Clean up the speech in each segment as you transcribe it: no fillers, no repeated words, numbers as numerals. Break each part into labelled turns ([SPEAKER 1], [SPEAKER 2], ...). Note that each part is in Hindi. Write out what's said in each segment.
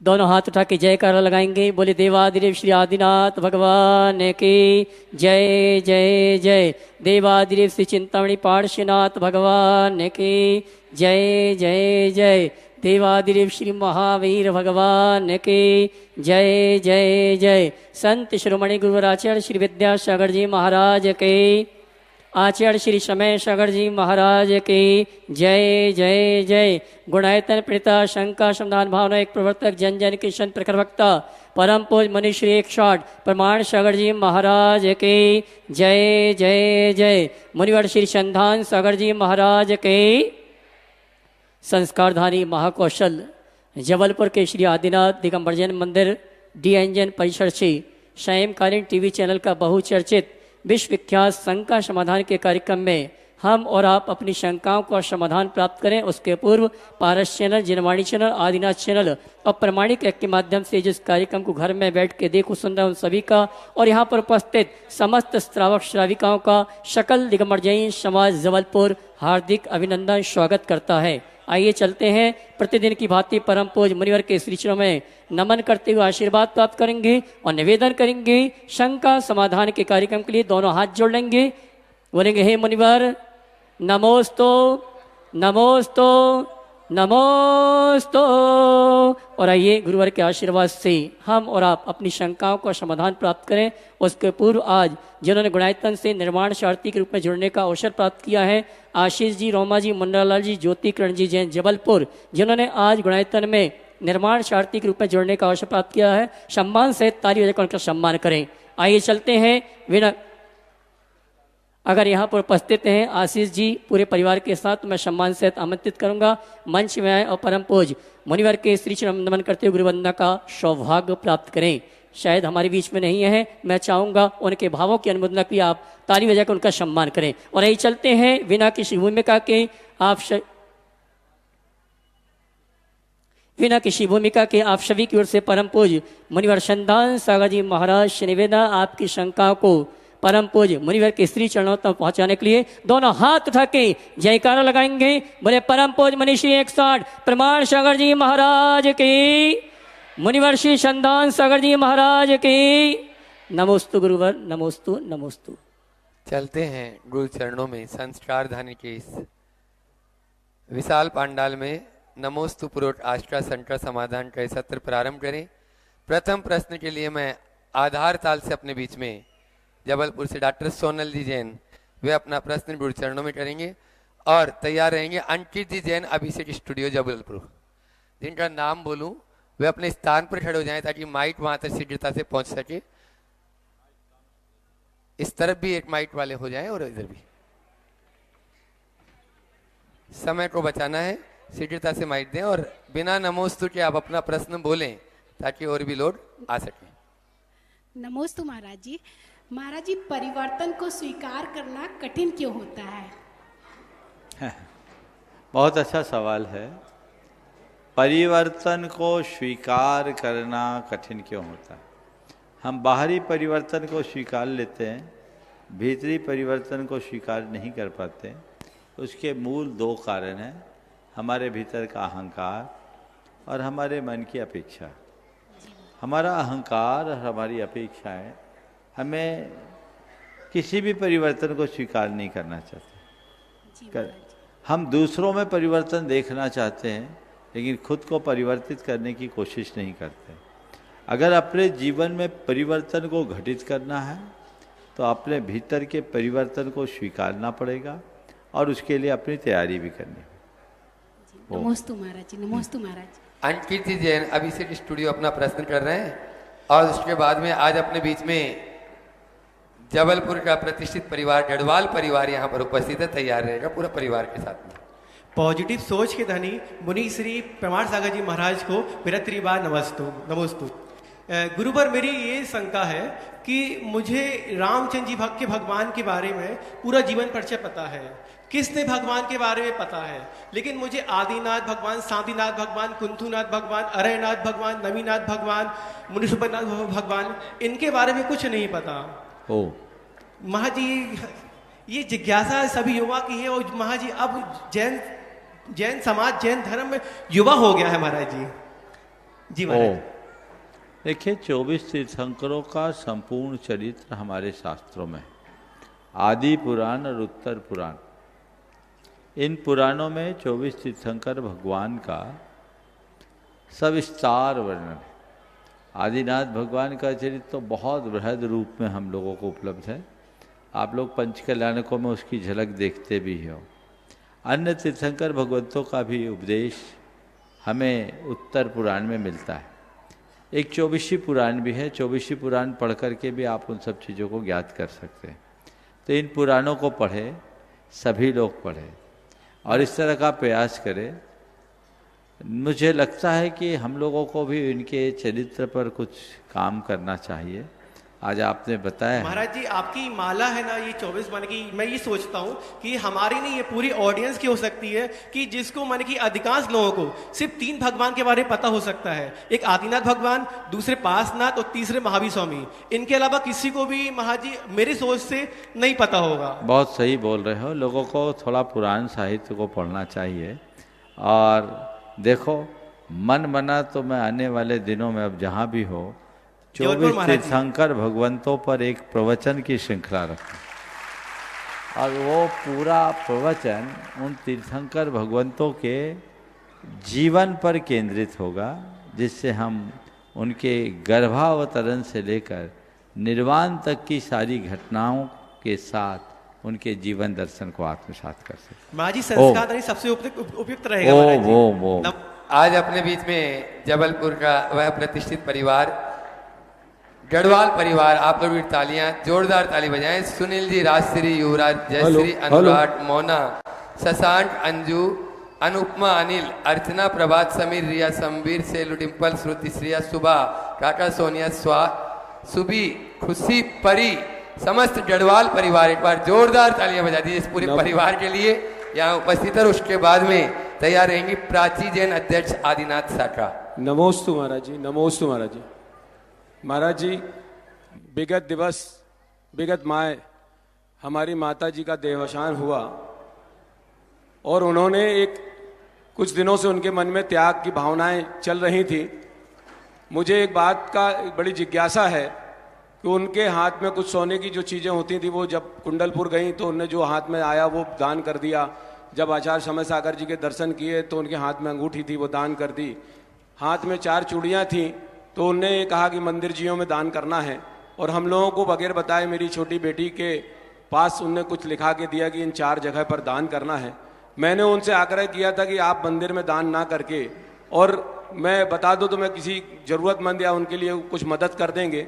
[SPEAKER 1] दोनों हाथ उठा के जयकारा लगाएंगे। बोले देवाधिदेव श्री आदिनाथ भगवान की जय जय जय। देवाधिदेव श्री चिंतामणि पार्श्वनाथ भगवान की जय जय जय। देवाधिदेव श्री महावीर भगवान की जय जय जय। संत शिरोमणि गुरुवराचार्य श्री विद्यासागर जी महाराज के, आचार्य श्री समय सागर जी महाराज की जय जय जय। गुणायतन प्रणीता शंका समाधान भावना एक प्रवर्तक जन जन के संत प्रखर वक्ता परम पूज मनुश्री 160 प्रमाण सागर जी महाराज की जय जय जय। मुनिवर श्री संधान सागर जी महाराज के, संस्कारधारी महाकौशल जबलपुर के श्री आदिनाथ दिगंबर जैन मंदिर डी एंजन परिसर से सायंकालीन टीवी चैनल का बहुचर्चित विश्व विख्यात शंका समाधान के कार्यक्रम में हम और आप अपनी शंकाओं का समाधान प्राप्त करें। उसके पूर्व पारस चैनल, जिनवाणी चैनल, आदिनाथ चैनल और प्रमाणिक ऐप के माध्यम से जिस कार्यक्रम को घर में बैठ के देखो सुन रहे उन सभी का और यहाँ पर उपस्थित समस्त श्रावक श्राविकाओं का सकल दिगंबर जैन समाज जबलपुर हार्दिक अभिनंदन स्वागत करता है। आइए चलते हैं, प्रतिदिन की भांति परम पूज मुनिवर के श्री चरणों में नमन करते हुए आशीर्वाद प्राप्त करेंगे और निवेदन करेंगे। शंका समाधान के कार्यक्रम के लिए दोनों हाथ जोड़ लेंगे, बोलेंगे हे मुनिवर नमोस्तो नमोस्तो नमोस्तो। और आइए गुरुवर के आशीर्वाद से हम और आप अपनी शंकाओं का समाधान प्राप्त करें। उसके पूर्व आज जिन्होंने गुणायतन से निर्माण शारथी के रूप में जुड़ने का अवसर प्राप्त किया है, आशीष जी, रोमा जी, मुन्नालाल जी, ज्योति किरण जी जैन जबलपुर, जिन्होंने आज गुणायतन में निर्माण शारथी के रूप में जुड़ने का अवसर प्राप्त किया है, सम्मान से ताली बजाकर उनका सम्मान करें। आइए चलते हैं। बिना अगर यहाँ पर उपस्थित हैं आशीष जी पूरे परिवार के साथ, मैं सम्मान से आमंत्रित करूंगा मंच में आए और परम पूज मुनिवर के श्री चरण नमन करते हुए गुरुवंदना का सौभाग्य प्राप्त करें। शायद हमारे बीच में नहीं है, मैं चाहूंगा उनके भावों की अनुमोदना के लिए आप ताली बजाकर उनका सम्मान करें। और यही चलते हैं बिना किसी भूमिका के आप सभी की ओर से परम पूज मुनिवर संधान सागर जी महाराज से निवेदन, आपकी शंका को परम पूज मुनिवर के श्री चरणों तक पहुंचाने के लिए दोनों हाथ उठा के जयकारा लगाएंगे। बोले परम पूज मनीषी 160 प्रमाण सागर जी महाराज की, मुनिवर श्री संधान सागर जी महाराज की नमोस्तु गुरुवर, नमोस्तु नमोस्तु।
[SPEAKER 2] चलते हैं गुरु चरणों में संस्कार धानी के इस विशाल पांडाल में नमोस्तु पूर्वक आष्टा संकर समाधान का सत्र प्रारंभ करें। प्रथम प्रश्न के लिए मैं आधार ताल से अपने बीच में जबलपुर से डॉक्टर सोनल जी जैन, वे अपना प्रश्न गुरु चरणों में करेंगे और तैयार रहेंगे अंकित जी जैन अभिषेक स्टूडियो जबलपुर, जिनका नाम बोलूं वे अपने स्थान पर खड़े हो जाएं ताकि माइक वहां तक शीघ्रता से पहुंच सके। इस तरफ भी एक माइक वाले हो जाएं और इधर भी। समय को बचाना है, शीघ्रता से माइक दें और बिना नमोस्तु के आप अपना प्रश्न बोलें ताकि और भी लोग आ सकें।
[SPEAKER 3] नमोस्तु महाराज जी। महाराज जी, परिवर्तन को स्वीकार करना कठिन क्यों होता है?
[SPEAKER 4] बहुत अच्छा सवाल है। परिवर्तन को स्वीकार करना कठिन क्यों होता है? हम बाहरी परिवर्तन को स्वीकार लेते हैं, भीतरी परिवर्तन को स्वीकार नहीं कर पाते। उसके मूल दो कारण हैं, हमारे भीतर का अहंकार और हमारे मन की अपेक्षा। हमारा अहंकार और हमारी अपेक्षाएं हमें किसी भी परिवर्तन को स्वीकार नहीं करना चाहते। हम दूसरों में परिवर्तन देखना चाहते हैं लेकिन खुद को परिवर्तित करने की कोशिश नहीं करते। अगर अपने जीवन में परिवर्तन को घटित करना है तो अपने भीतर के परिवर्तन को स्वीकारना पड़ेगा और उसके लिए अपनी तैयारी भी करनी है।
[SPEAKER 3] नमोस्तु महाराज जी, नमोस्तु महाराज।
[SPEAKER 2] अंकित जी जैन अभिषेक स्टूडियो अपना प्रश्न कर रहे हैं और उसके बाद में आज अपने बीच में जबलपुर का प्रतिष्ठित परिवार गढ़वाल परिवार यहाँ पर उपस्थित है, तैयार रहेगा पूरा परिवार के साथ में।
[SPEAKER 5] पॉजिटिव सोच के धनी मुनि श्री प्रमाण सागर जी महाराज को मेरा त्रिबार नमोस्तु। गुरुवर, मेरी ये शंका है कि मुझे रामचंद्र जी के भगवान के बारे में पूरा जीवन परिचय पता है, कृष्ण भगवान के बारे में पता है, लेकिन मुझे आदिनाथ भगवान, शांतिनाथ भगवान, कुंथुनाथ भगवान, अरयनाथ भगवान, नवीनाथ भगवान, मुनीश्वरनाथ भगवान, इनके बारे में कुछ नहीं पता। महाजी, ये जिज्ञासा सभी युवा की है और महाजी अब जैन समाज, जैन धर्म में युवा हो गया है महाराज जी। जी महाराज।
[SPEAKER 4] देखिए 24 तीर्थंकरों का संपूर्ण चरित्र हमारे शास्त्रों में है। आदि पुराण और उत्तर पुराण, इन पुराणों में 24 तीर्थंकर भगवान का सविस्तार वर्णन है। आदिनाथ भगवान का चरित्र तो बहुत बृहद रूप में हम लोगों को उपलब्ध है। आप लोग पंचकल्याणकों में उसकी झलक देखते भी हो। अन्य तीर्थंकर भगवंतों का भी उपदेश हमें उत्तर पुराण में मिलता है। एक 24वीं पुराण भी है। 24वीं पुराण पढ़ करके भी आप उन सब चीज़ों को ज्ञात कर सकते हैं। तो इन पुराणों को पढ़े, सभी लोग पढ़े और इस तरह का प्रयास करें। मुझे लगता है कि हम लोगों को भी इनके चरित्र पर कुछ काम करना चाहिए। आज आपने बताया
[SPEAKER 5] महाराज जी, आपकी माला है ना ये 24 मन की, मैं ये सोचता हूँ कि हमारी नहीं, ये पूरी ऑडियंस की हो सकती है कि जिसको मन की अधिकांश लोगों को सिर्फ 3 भगवान के बारे में पता हो सकता है। एक आदिनाथ भगवान, दूसरे पासनाथ और तीसरे महावीर स्वामी। इनके अलावा किसी को भी महाराज जी मेरी सोच से नहीं पता होगा।
[SPEAKER 4] बहुत सही बोल रहे हो। लोगों को थोड़ा पुराण साहित्य को पढ़ना चाहिए। और देखो, मन मना तो मैं आने वाले दिनों में अब जहाँ भी हो 24 तीर्थंकर भगवंतों पर एक प्रवचन की श्रृंखला रखूं और वो पूरा प्रवचन उन तीर्थंकर भगवंतों के जीवन पर केंद्रित होगा, जिससे हम उनके गर्भावतरण से लेकर निर्वाण तक की सारी घटनाओं के साथ उनके जीवन दर्शन को आत्मसात कर सकते।
[SPEAKER 5] महाराज जी, संस्कार सबसे उपयुक्त रहेगा महाराज जी।
[SPEAKER 2] वो आज अपने बीच में जबलपुर का वह प्रतिष्ठित परिवार गढ़वाल परिवार, आप लोग भी तालियां, जोरदार ताली बजाएं। सुनील जी, राजश्री, युवराज, जयश्री, अनुराग, मोना, शशांक, अंजू, अनुपमा, अनिल, अर्चना, प्रभात, समीर, रिया, समवीर, सेलू, डिम्पल, श्रुति, श्रिया, सुबह, काका, सोनिया, स्वा, सुबी, खुशी, परी, समस्त गढ़वाल परिवार एक बार जोरदार तालियां बजा दीजिए इस पूरे परिवार के लिए यहाँ उपस्थित है। उसके बाद में तैयार रहेंगी प्राची जैन, अध्यक्ष आदिनाथ शाखा।
[SPEAKER 6] नमोस्तु महाराज जी, नमोस्तु महाराज जी। महाराज जी, विगत दिवस, विगत माह हमारी माता जी का देहावसान हुआ और उन्होंने कुछ दिनों से उनके मन में त्याग की भावनाएं चल रही थी। मुझे एक बात का बड़ी जिज्ञासा है कि उनके हाथ में कुछ सोने की जो चीज़ें होती थी, वो जब कुंडलपुर गई तो उनने जो हाथ में आया वो दान कर दिया। जब आचार्य समय सागर जी के दर्शन किए तो उनके हाथ में अंगूठी थी, वो दान कर दी। हाथ में 4 चूड़ियाँ थीं तो उनने कहा कि मंदिर जियों में दान करना है। और हम लोगों को बगैर बताए मेरी छोटी बेटी के पास उनने कुछ लिखा के दिया कि इन 4 जगह पर दान करना है। मैंने उनसे आग्रह किया था कि आप मंदिर में दान ना करके, और मैं बता दूं तो मैं किसी ज़रूरतमंद या उनके लिए कुछ मदद कर देंगे,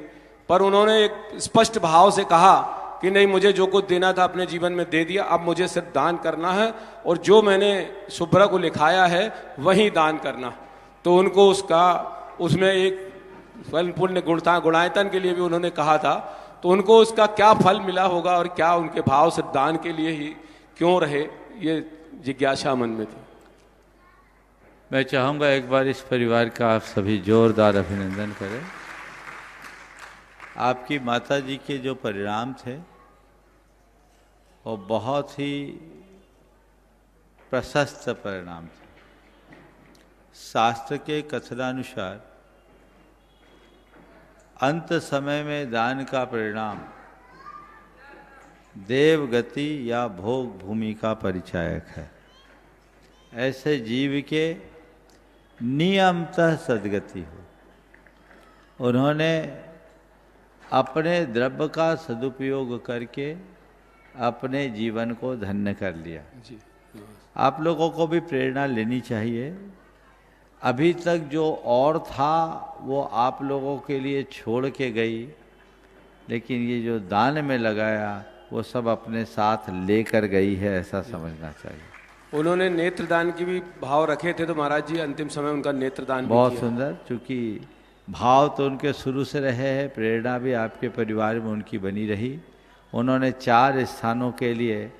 [SPEAKER 6] पर उन्होंने एक स्पष्ट भाव से कहा कि नहीं, मुझे जो कुछ देना था अपने जीवन में दे दिया, अब मुझे सिर्फ दान करना है और जो मैंने शुभ्रा को लिखाया है वही दान करना। तो उनको उसमें एक फल पुण्य गुणायतन के लिए भी उन्होंने कहा था। तो उनको उसका क्या फल मिला होगा और क्या उनके भाव सिर्फ दान के लिए ही क्यों रहे, ये जिज्ञासा मन में थी।
[SPEAKER 4] मैं चाहूँगा एक बार इस परिवार का आप सभी जोरदार अभिनंदन करें। आपकी माता जी के जो परिणाम थे वो बहुत ही प्रशस्त परिणाम थे। शास्त्र के कथनानुसार अंत समय में दान का परिणाम देव गति या भोग भूमि का परिचायक है। ऐसे जीव के नियमतः सद्गति हो। उन्होंने अपने द्रव्य का सदुपयोग करके अपने जीवन को धन्य कर लिया। आप लोगों को भी प्रेरणा लेनी चाहिए। अभी तक जो और था वो आप लोगों के लिए छोड़ के गई, लेकिन ये जो दान में लगाया वो सब अपने साथ लेकर गई है, ऐसा समझना चाहिए।
[SPEAKER 6] उन्होंने नेत्रदान की भी भाव रखे थे, तो महाराज जी अंतिम समय उनका नेत्रदान
[SPEAKER 4] बहुत सुंदर, क्योंकि भाव तो उनके शुरू से रहे हैं, प्रेरणा भी आपके परिवार में उनकी बनी रही। उन्होंने 4 स्थानों के लिए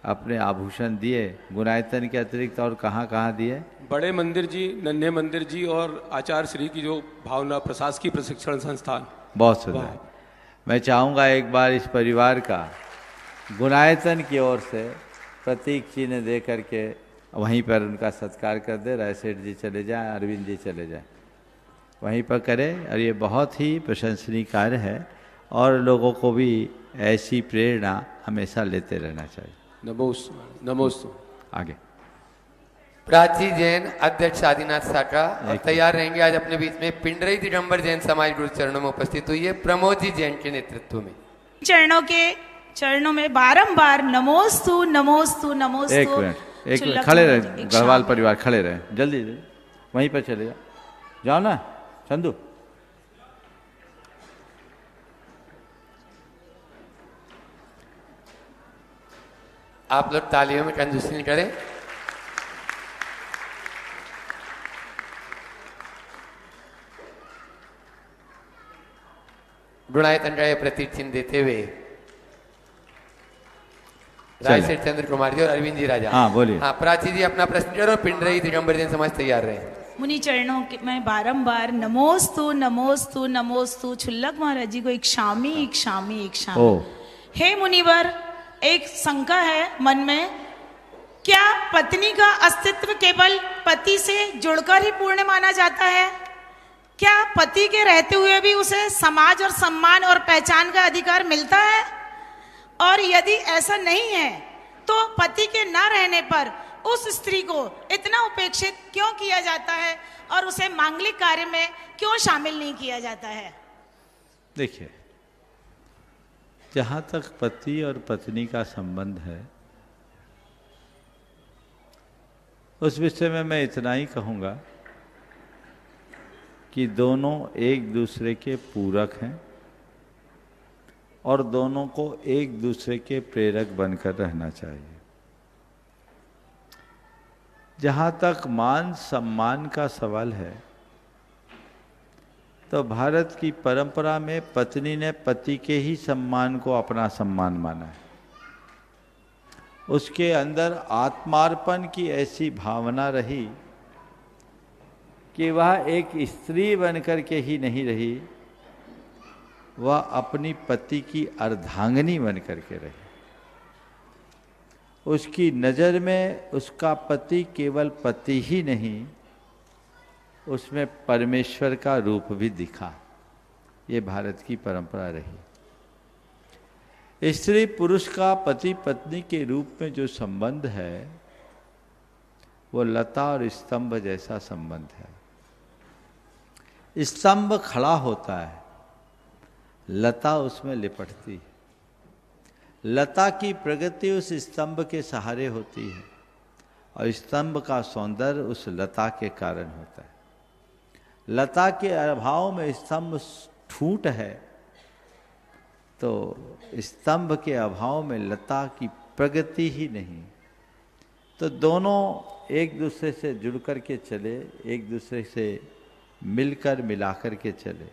[SPEAKER 4] अपने आभूषण दिए, गुणायतन के अतिरिक्त और कहाँ कहाँ दिए?
[SPEAKER 6] बड़े मंदिर जी, नन्हे मंदिर जी और आचार्य श्री की जो भावना प्रशासकीय प्रशिक्षण संस्थान।
[SPEAKER 4] बहुत सुंदर। मैं चाहूँगा एक बार इस परिवार का गुणायतन की ओर से प्रतीक चिन्ह दे करके वहीं पर उनका सत्कार कर दे। राय सेठ जी चले जाएं, अरविंद जी चले जाएं। वहीं पर करें। और ये बहुत ही प्रशंसनीय कार्य है और लोगों को भी ऐसी प्रेरणा हमेशा लेते रहना चाहिए।
[SPEAKER 6] नमोस्तु नमोस्तु।
[SPEAKER 4] आगे
[SPEAKER 2] प्राची जैन अध्यक्ष आदिनाथ साका और तैयार रहेंगे आज अपने बीच में पिंडरई दिगंबर जैन समाज गुरु चरणों में उपस्थित हुई है प्रमोद जी जैन के नेतृत्व में।
[SPEAKER 7] चरणों में बारंबार नमोस्तु नमोस्तु नमोस्तु।
[SPEAKER 4] एक मिनट खड़े रहे, गढ़वाल परिवार खड़े रहे, जल्दी वहीं पर चले जाओ ना चंदू।
[SPEAKER 2] आप लोग तालियों में कंजूसी करें। गुणायतन का प्रतीक चिन्ह देते हुए राय सेठ चंद्र कुमार जी और अरविंद जी राजा।
[SPEAKER 4] हाँ बोलिए।
[SPEAKER 2] हाँ प्राची जी अपना प्रश्न करो, पिंडरई दिगंबर जैन समाज तैयार रहे।
[SPEAKER 7] मुनि चरणों में बारंबार नमोस्तु नमोस्तु नमोस्तु। छुल्लक महाराज जी को एक शामी हे मुनिवर, एक शंका है मन में, क्या पत्नी का अस्तित्व केवल पति से जुड़कर ही पूर्ण माना जाता है? क्या पति के रहते हुए भी उसे समाज और सम्मान और पहचान का अधिकार मिलता है? और यदि ऐसा नहीं है तो पति के न रहने पर उस स्त्री को इतना उपेक्षित क्यों किया जाता है और उसे मांगलिक कार्य में क्यों शामिल नहीं किया जाता है?
[SPEAKER 4] देखिए, जहाँ तक पति और पत्नी का संबंध है उस विषय में मैं इतना ही कहूँगा कि दोनों एक दूसरे के पूरक हैं और दोनों को एक दूसरे के प्रेरक बनकर रहना चाहिए। जहाँ तक मान सम्मान का सवाल है तो भारत की परंपरा में पत्नी ने पति के ही सम्मान को अपना सम्मान माना है। उसके अंदर आत्मार्पण की ऐसी भावना रही कि वह एक स्त्री बनकर के ही नहीं रही, वह अपनी पति की अर्धांगिनी बनकर के रही। उसकी नज़र में उसका पति केवल पति ही नहीं, उसमें परमेश्वर का रूप भी दिखा। ये भारत की परंपरा रही। स्त्री पुरुष का पति पत्नी के रूप में जो संबंध है वो लता और स्तंभ जैसा संबंध है। स्तंभ खड़ा होता है, लता उसमें लिपटती है। लता की प्रगति उस स्तंभ के सहारे होती है और स्तंभ का सौंदर्य उस लता के कारण होता है। लता के अभाव में स्तंभ ठूंठ है तो स्तंभ के अभाव में लता की प्रगति ही नहीं। तो दोनों एक दूसरे से जुड़ कर के चले, एक दूसरे से मिलकर मिलाकर के चले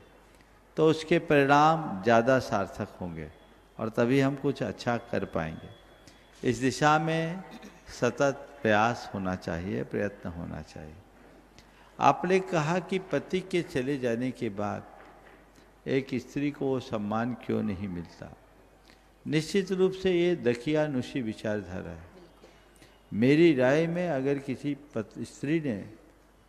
[SPEAKER 4] तो उसके परिणाम ज़्यादा सार्थक होंगे और तभी हम कुछ अच्छा कर पाएंगे। इस दिशा में सतत प्रयास होना चाहिए, प्रयत्न होना चाहिए। आपने कहा कि पति के चले जाने के बाद एक स्त्री को वो सम्मान क्यों नहीं मिलता। निश्चित रूप से ये दकियानुशी विचारधारा है। मेरी राय में अगर किसी स्त्री ने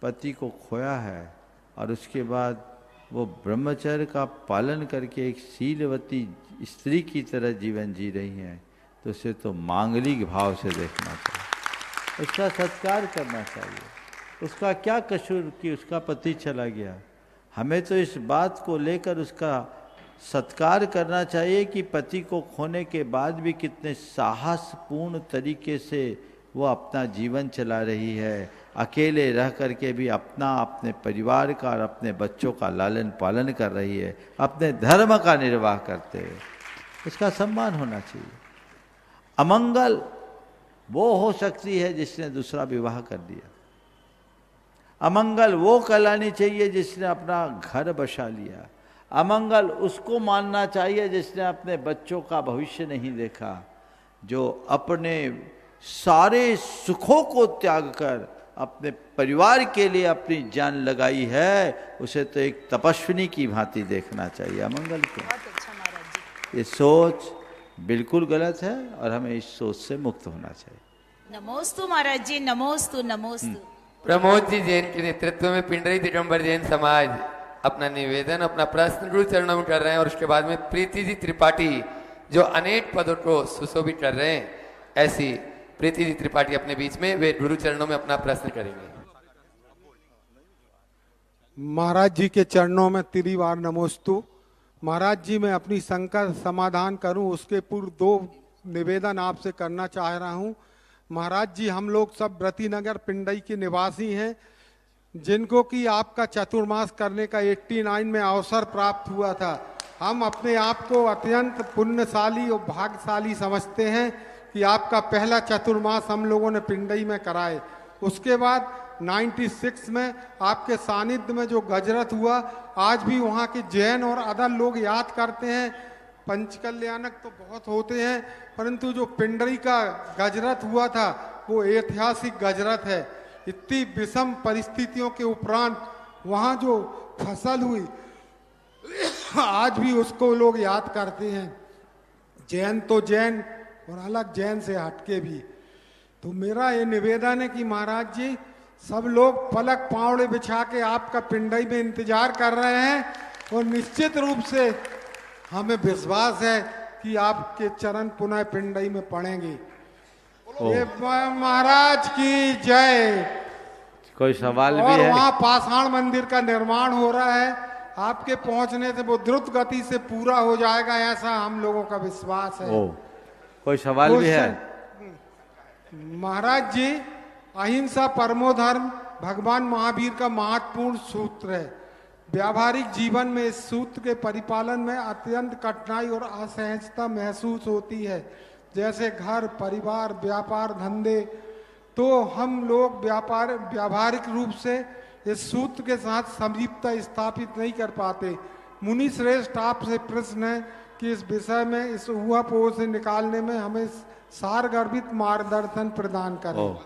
[SPEAKER 4] पति को खोया है और उसके बाद वो ब्रह्मचर्य का पालन करके एक शीलवती स्त्री की तरह जीवन जी रही हैं तो उसे तो मांगलिक भाव से देखना चाहिए, उसका सत्कार करना चाहिए। उसका क्या कसूर कि उसका पति चला गया। हमें तो इस बात को लेकर उसका सत्कार करना चाहिए कि पति को खोने के बाद भी कितने साहसपूर्ण तरीके से वो अपना जीवन चला रही है। अकेले रह करके भी अपने परिवार का और अपने बच्चों का लालन पालन कर रही है, अपने धर्म का निर्वाह करते हुए। इसका सम्मान होना चाहिए। अमंगल वो हो सकती है जिसने दूसरा विवाह कर दिया। अमंगल वो कहलानी चाहिए जिसने अपना घर बसा लिया। अमंगल उसको मानना चाहिए जिसने अपने बच्चों का भविष्य नहीं देखा, जो अपने सारे सुखों को त्याग कर अपने परिवार के लिए अपनी जान लगाई है। उसे तो एक तपस्विनी की भांति देखना चाहिए। अमंगल को ये सोच बिल्कुल गलत है और हमें इस सोच से मुक्त होना चाहिए।
[SPEAKER 7] नमोस्तु महाराज जी, नमोस्तु नमोस्तु।
[SPEAKER 2] प्रमोद जी जैन के नेतृत्व में पिंडरी दिगंबर जैन समाज अपना निवेदन, अपना प्रश्न गुरु चरणों में कर रहे हैं और उसके बाद में प्रीति जी त्रिपाठी जो अनेक पदों को सुशोभित कर रहे हैं, ऐसी प्रीति जी त्रिपाठी अपने बीच में वे गुरु चरणों में अपना प्रश्न करेंगे।
[SPEAKER 8] महाराज जी के चरणों में त्रिवार नमोस्तु। महाराज जी, मैं अपनी शंका समाधान करूं उसके पूर्व 2 निवेदन आपसे करना चाह रहा हूं। महाराज जी, हम लोग सब व्रतीनगर पिंडई के निवासी हैं, जिनको कि आपका चतुर्मास करने का 89 में अवसर प्राप्त हुआ था। हम अपने आप को अत्यंत पुण्यशाली और भाग्यशाली समझते हैं कि आपका पहला चतुर्मास हम लोगों ने पिंडई में कराए। उसके बाद 96 में आपके सानिध्य में जो गजरत हुआ, आज भी वहाँ के जैन और अदर लोग याद करते हैं। पंचकल्याणक तो बहुत होते हैं, परंतु जो पिंडई का गजरत हुआ था वो ऐतिहासिक गजरत है। इतनी विषम परिस्थितियों के उपरांत वहाँ जो फसल हुई आज भी उसको लोग याद करते हैं, जैन तो जैन और अलग जैन से हटके भी। तो मेरा ये निवेदन है कि महाराज जी, सब लोग पलक पावड़े बिछा के आपका पिंडई में इंतजार कर रहे हैं और निश्चित रूप से हमें विश्वास है कि आपके चरण पुनः पिंडई में पड़ेंगे। ये महाराज की जय।
[SPEAKER 4] कोई सवाल भी
[SPEAKER 8] और
[SPEAKER 4] है?
[SPEAKER 8] वहाँ पाषाण मंदिर का निर्माण हो रहा है, आपके पहुंचने से वो द्रुत गति से पूरा हो जाएगा, ऐसा हम लोगों का विश्वास है।
[SPEAKER 4] कोई सवाल भी है?
[SPEAKER 8] महाराज जी, अहिंसा परमो धर्म भगवान महावीर का महत्वपूर्ण सूत्र है। व्यावहारिक जीवन में इस सूत्र के परिपालन में अत्यंत कठिनाई और असहजता महसूस होती है, जैसे घर, परिवार, व्यापार, धंधे। तो हम लोग व्यावहारिक रूप से इस सूत्र के साथ समीपता स्थापित नहीं कर पाते। मुनि श्रेष्ठ, आपसे प्रश्न है कि इस विषय में, इस ऊहापोह से निकालने में हमें सारगर्भित मार्गदर्शन प्रदान करें।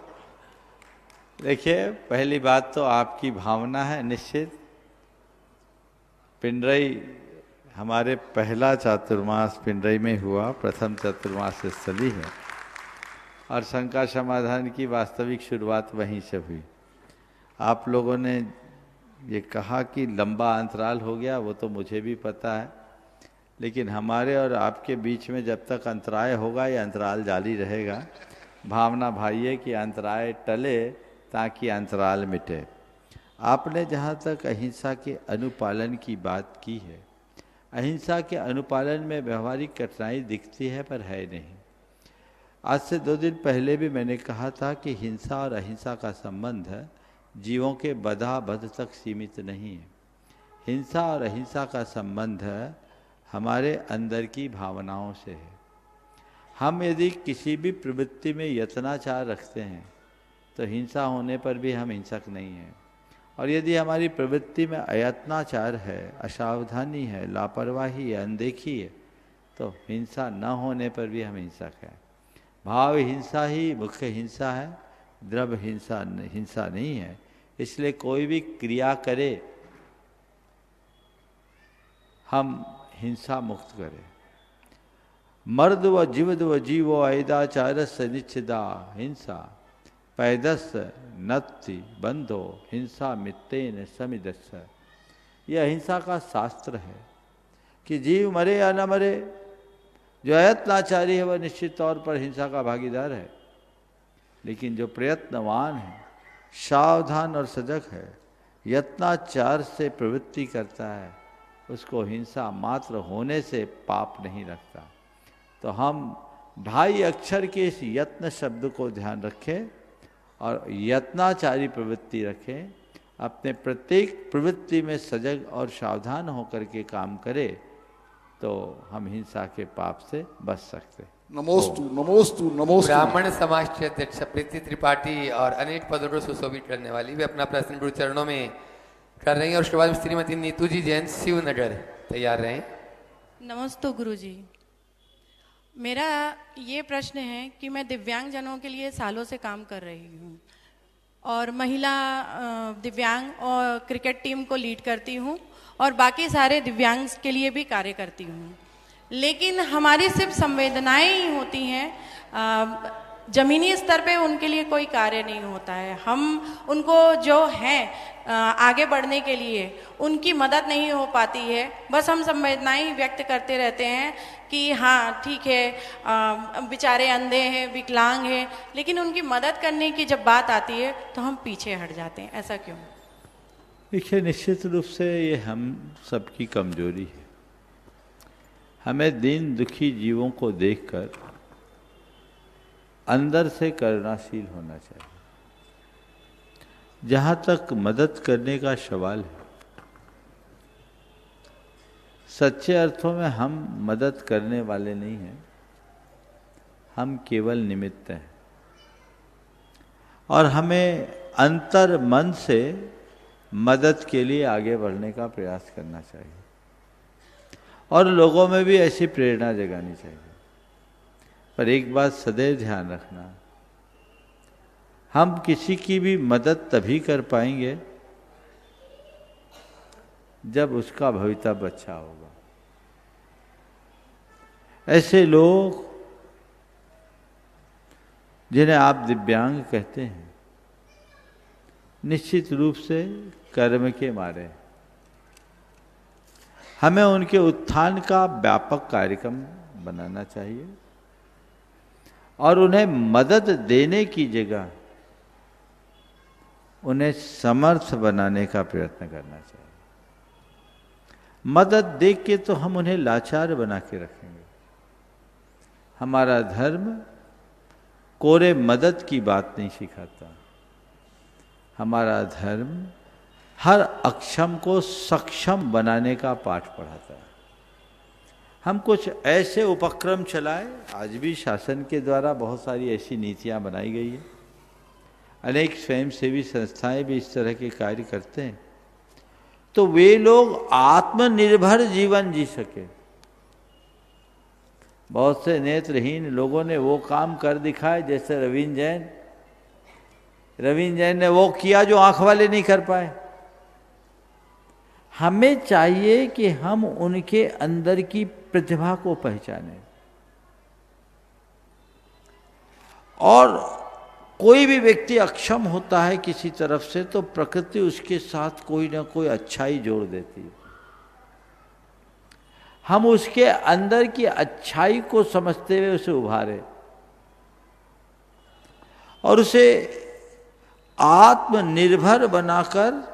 [SPEAKER 4] देखिए, पहली बात तो आपकी भावना है निश्चित। पिंडई हमारे पहला चातुर्मास पिंडई में हुआ, प्रथम चातुर्मास स्थली है और शंका समाधान की वास्तविक शुरुआत वहीं से हुई। आप लोगों ने ये कहा कि लंबा अंतराल हो गया, वो तो मुझे भी पता है, लेकिन हमारे और आपके बीच में जब तक अंतराय होगा ये अंतराल जारी रहेगा। भावना भाई है कि अंतराय टले ताकि अंतराल मिटे। आपने जहाँ तक अहिंसा के अनुपालन की बात की है, अहिंसा के अनुपालन में व्यवहारिक कठिनाई दिखती है पर है नहीं। आज से 2 दिन पहले भी मैंने कहा था कि हिंसा और अहिंसा का संबंध जीवों के बधाबध तक सीमित नहीं है। हिंसा और अहिंसा का संबंध हमारे अंदर की भावनाओं से है। हम यदि किसी भी प्रवृत्ति में यत्नाचार रखते हैं तो हिंसा होने पर भी हम हिंसक नहीं हैं, और यदि हमारी प्रवृत्ति में अयत्नाचार है, असावधानी है, लापरवाही है, अनदेखी है, तो हिंसा न होने पर भी हम हिंसक हैं। भाव हिंसा ही मुख्य हिंसा है, द्रव्य हिंसा नहीं है। इसलिए कोई भी क्रिया करे हम हिंसा मुक्त करें। मर्द व जीवद व जीवो ऐदाचारस निच्छिदा हिंसा पैदस नत्ति बंधो हिंसा मित्तेन समिदस्स। यह अहिंसा का शास्त्र है कि जीव मरे या न मरे, जो अयत्नाचारी है वह निश्चित तौर पर हिंसा का भागीदार है, लेकिन जो प्रयत्नवान है, सावधान और सजग है, यत्नाचार से प्रवृत्ति करता है, उसको हिंसा मात्र होने से पाप नहीं लगता। तो हम 2.5 अक्षर के इस यत्न शब्द को ध्यान रखें और यत्नाचारी प्रवृत्ति रखें। अपने प्रत्येक प्रवृत्ति में सजग और सावधान होकर के काम करें तो हम हिंसा के पाप से बच सकते।
[SPEAKER 9] नमोस्तु नमोस्तु नमोस्तु।
[SPEAKER 2] ब्राह्मण समाज के अध्यक्ष प्रीति त्रिपाठी और अनेक पदों को सुशोभित करने वाली वे अपना प्रश्न गुरु चरणों में कर रही हैं, और उसके बाद श्रीमती नीतू जी जैन शिवनगर तैयार रहें।
[SPEAKER 10] नमस्ते गुरुजी। मेरा ये प्रश्न है कि मैं दिव्यांग जनों के लिए सालों से काम कर रही हूँ और महिला दिव्यांग और क्रिकेट टीम को लीड करती हूँ और बाकी सारे दिव्यांग के लिए भी कार्य करती हूँ, लेकिन हमारी सिर्फ संवेदनाएं ही होती हैं ज़मीनी स्तर पे उनके लिए कोई कार्य नहीं होता है। हम उनको जो हैं आगे बढ़ने के लिए उनकी मदद नहीं हो पाती है। बस हम संवेदनाएं व्यक्त करते रहते हैं कि हाँ ठीक है, बेचारे अंधे हैं, विकलांग हैं, लेकिन उनकी मदद करने की जब बात आती है तो हम पीछे हट जाते हैं। ऐसा क्यों?
[SPEAKER 4] देखिए, निश्चित रूप से ये हम सबकी कमजोरी है। हमें दीन दुखी जीवों को देखकर अंदर से करुणाशील होना चाहिए। जहाँ तक मदद करने का सवाल है, सच्चे अर्थों में हम मदद करने वाले नहीं हैं, हम केवल निमित्त हैं। और हमें अंतर मन से मदद के लिए आगे बढ़ने का प्रयास करना चाहिए और लोगों में भी ऐसी प्रेरणा जगानी चाहिए। पर एक बात सदैव ध्यान रखना, हम किसी की भी मदद तभी कर पाएंगे जब उसका भवितव्य अच्छा होगा। ऐसे लोग जिन्हें आप दिव्यांग कहते हैं, निश्चित रूप से कर्म के मारे हमें उनके उत्थान का व्यापक कार्यक्रम बनाना चाहिए और उन्हें मदद देने की जगह उन्हें समर्थ बनाने का प्रयत्न करना चाहिए। मदद देख के तो हम उन्हें लाचार बना के रखेंगे। हमारा धर्म कोरे मदद की बात नहीं सिखाता। हमारा धर्म हर अक्षम को सक्षम बनाने का पाठ पढ़ाता है। हम कुछ ऐसे उपक्रम चलाए, आज भी शासन के द्वारा बहुत सारी ऐसी नीतियां बनाई गई है, अनेक स्वयंसेवी संस्थाएं भी इस तरह के कार्य करते हैं, तो वे लोग आत्मनिर्भर जीवन जी सके। बहुत से नेत्रहीन लोगों ने वो काम कर दिखाए, जैसे रवीन्द्र जैन ने वो किया जो आंख वाले नहीं कर पाए। हमें चाहिए कि हम उनके अंदर की प्रतिभा को पहचानें और कोई भी व्यक्ति अक्षम होता है किसी तरफ से तो प्रकृति उसके साथ कोई ना कोई अच्छाई जोड़ देती है। हम उसके अंदर की अच्छाई को समझते हुए उसे उभारे और उसे आत्मनिर्भर बनाकर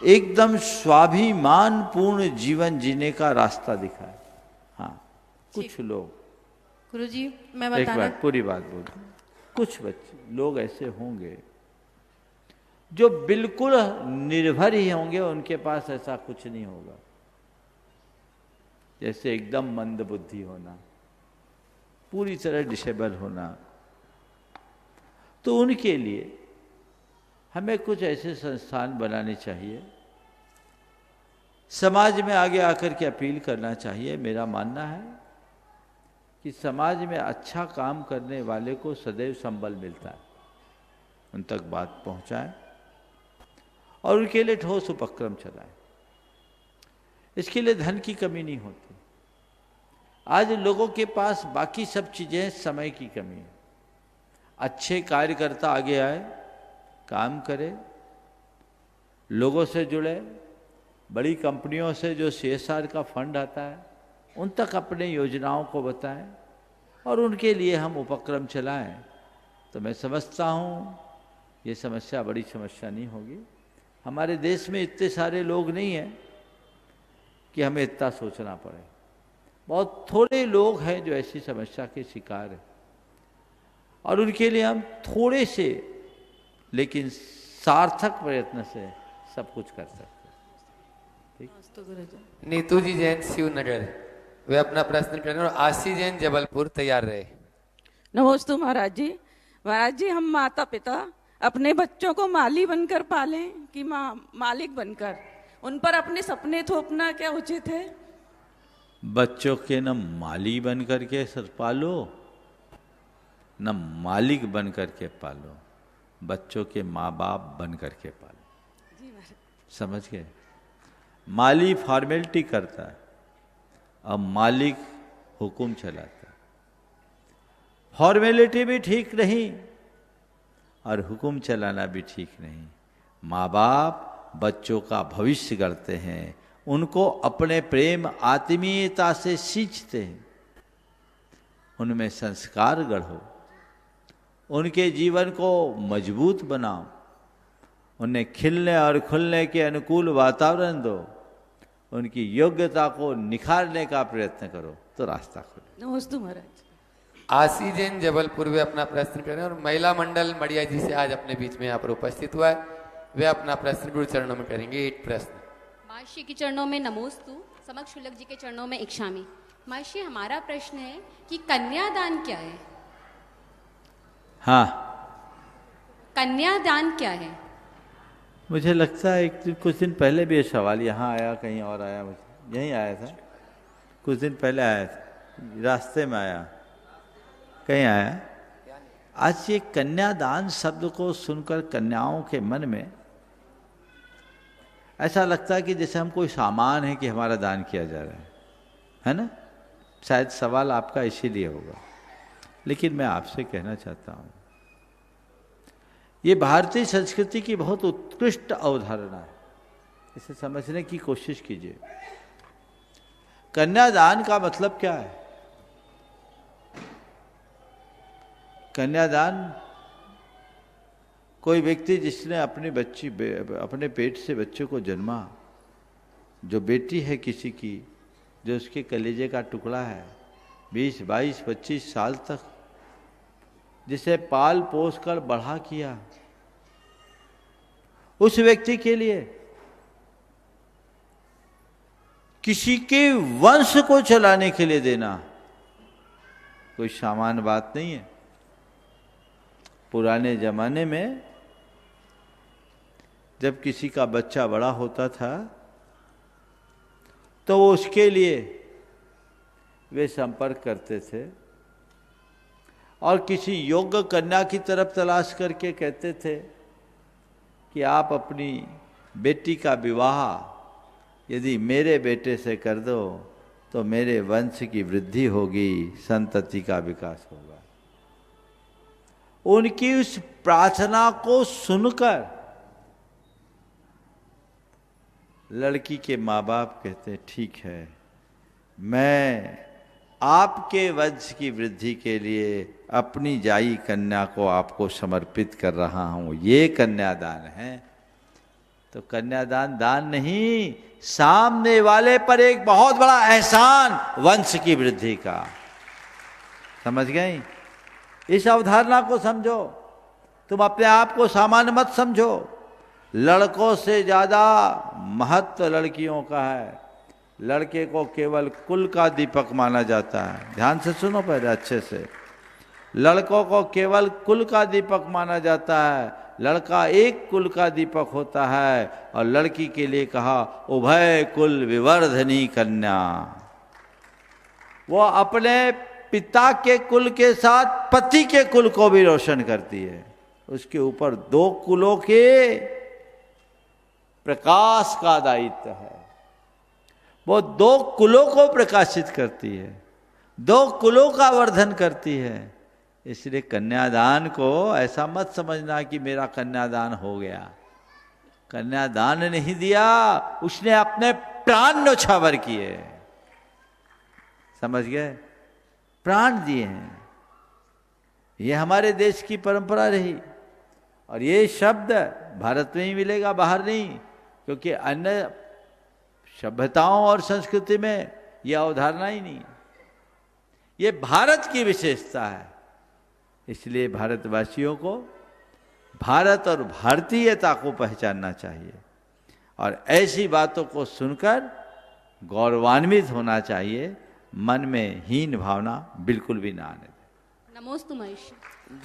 [SPEAKER 4] एकदम स्वाभिमान पूर्ण जीवन जीने का रास्ता दिखाए। हाँ, कुछ लोग,
[SPEAKER 10] गुरुजी मैं
[SPEAKER 4] एक
[SPEAKER 10] बताना,
[SPEAKER 4] बार पूरी बात बोल, कुछ बच्चे लोग ऐसे होंगे जो बिल्कुल निर्भर ही होंगे, उनके पास ऐसा कुछ नहीं होगा, जैसे एकदम मंद बुद्धि होना, पूरी तरह डिसेबल होना। तो उनके लिए हमें कुछ ऐसे संस्थान बनाने चाहिए, समाज में आगे आकर के अपील करना चाहिए। मेरा मानना है कि समाज में अच्छा काम करने वाले को सदैव संबल मिलता है, उन तक बात पहुंचाएं और उनके लिए ठोस उपक्रम चलाएं। इसके लिए धन की कमी नहीं होती। आज लोगों के पास बाकी सब चीजें, समय की कमी है। अच्छे कार्यकर्ता आगे आए, काम करे, लोगों से जुड़े, बड़ी कंपनियों से जो CSR का फंड आता है उन तक अपने योजनाओं को बताएं और उनके लिए हम उपक्रम चलाएं, तो मैं समझता हूँ ये समस्या बड़ी समस्या नहीं होगी। हमारे देश में इतने सारे लोग नहीं हैं कि हमें इतना सोचना पड़े। बहुत थोड़े लोग हैं जो ऐसी समस्या के शिकार हैं और उनके लिए हम थोड़े से लेकिन सार्थक प्रयत्न से सब कुछ कर सकते हैं।
[SPEAKER 2] नीतू जी जैन शिवनगर, वे अपना प्रश्न करें, और आशी जैन जबलपुर तैयार रहे।
[SPEAKER 11] नमोस्तु महाराज जी। महाराज जी, हम माता पिता अपने बच्चों को माली बनकर पालें कि मालिक बनकर? उन पर अपने सपने थोपना क्या उचित है?
[SPEAKER 4] बच्चों के न माली बन करके पालो न मालिक बन करके पालो, बच्चों के माँ बाप बन करके पालो। समझ गए? माली फॉर्मेलिटी करता है और मालिक हुक्म चलाता है। फॉर्मेलिटी भी ठीक नहीं और हुक्म चलाना भी ठीक नहीं। माँ बाप बच्चों का भविष्य गढ़ते हैं, उनको अपने प्रेम आत्मीयता से सींचते हैं, उनमें संस्कार गढ़ो, उनके जीवन को मजबूत बनाओ, उन्हें खिलने और खुलने के अनुकूल वातावरण दो, उनकी योग्यता को निखारने का प्रयत्न करो तो रास्ता खुले।
[SPEAKER 11] नमस्ते महाराज।
[SPEAKER 2] आशी जैन जबलपुर वे अपना प्रश्न करें और महिला मंडल मड़िया जी से आज अपने बीच में यहाँ पर उपस्थित हुआ है, वे अपना प्रश्न गुरु चरणों में करेंगे। एक प्रश्न
[SPEAKER 12] महर्षि के चरणों में नमोस्तु, समक्ष शुल्लक जी के चरणों में इक्षामि। महर्षि हमारा प्रश्न है कि कन्यादान क्या है?
[SPEAKER 4] हाँ,
[SPEAKER 12] कन्यादान क्या है?
[SPEAKER 4] मुझे लगता है कुछ दिन पहले भी ये सवाल यहाँ आया, कहीं और आया, मुझे यहीं आया था, कुछ दिन पहले आया था, रास्ते में आया, कहीं आया। आज ये कन्यादान शब्द को सुनकर कन्याओं के मन में ऐसा लगता है कि जैसे हम कोई सामान है कि हमारा दान किया जा रहा है ना? शायद सवाल आपका इसीलिए होगा, लेकिन मैं आपसे कहना चाहता हूँ ये भारतीय संस्कृति की बहुत उत्कृष्ट अवधारणा है, इसे समझने की कोशिश कीजिए। कन्यादान का मतलब क्या है? कन्यादान कोई व्यक्ति जिसने अपनी बच्ची अपने पेट से बच्चे को जन्मा, जो बेटी है किसी की, जो उसके कलेजे का टुकड़ा है, 20, 22, 25 साल तक जिसे पाल पोस कर बढ़ा किया, उस व्यक्ति के लिए किसी के वंश को चलाने के लिए देना कोई सामान्य बात नहीं है। पुराने जमाने में जब किसी का बच्चा बड़ा होता था तो वो उसके लिए वे संपर्क करते थे और किसी योग्य कन्या की तरफ तलाश करके कहते थे कि आप अपनी बेटी का विवाह यदि मेरे बेटे से कर दो तो मेरे वंश की वृद्धि होगी, संतति का विकास होगा। उनकी उस प्रार्थना को सुनकर लड़की के माँ बाप कहते ठीक है, मैं आपके वंश की वृद्धि के लिए अपनी जाई कन्या को आपको समर्पित कर रहा हूं, ये कन्यादान है। तो कन्यादान दान नहीं, सामने वाले पर एक बहुत बड़ा एहसान, वंश की वृद्धि का। समझ गई? इस अवधारणा को समझो। तुम अपने आप को सामान्य मत समझो। लड़कों से ज्यादा महत्व लड़कियों का है। लड़के को केवल कुल का दीपक माना जाता है। ध्यान से सुनो पहले अच्छे से। लड़कों को केवल कुल का दीपक माना जाता है। लड़का एक कुल का दीपक होता है और लड़की के लिए कहा उभय कुल विवर्धनी कन्या। वो अपने पिता के कुल के साथ पति के कुल को भी रोशन करती है। उसके ऊपर 2 कुलों के प्रकाश का दायित्व है। वो 2 कुलों को प्रकाशित करती है, 2 कुलों का वर्धन करती है। इसलिए कन्यादान को ऐसा मत समझना कि मेरा कन्यादान हो गया। कन्यादान नहीं दिया, उसने अपने प्राण न्योछावर किए। समझ गए? प्राण दिए हैं। ये हमारे देश की परंपरा रही और ये शब्द भारत में ही मिलेगा, बाहर नहीं, क्योंकि अन्य सभ्यताओं और संस्कृति में यह अवधारणा ही नहीं। ये भारत की विशेषता है। इसलिए भारतवासियों को भारत और भारतीयता को पहचानना चाहिए और ऐसी बातों को सुनकर गौरवान्वित होना चाहिए। मन में हीन भावना बिल्कुल भी ना आने दे।
[SPEAKER 12] नमोस्तु महेश।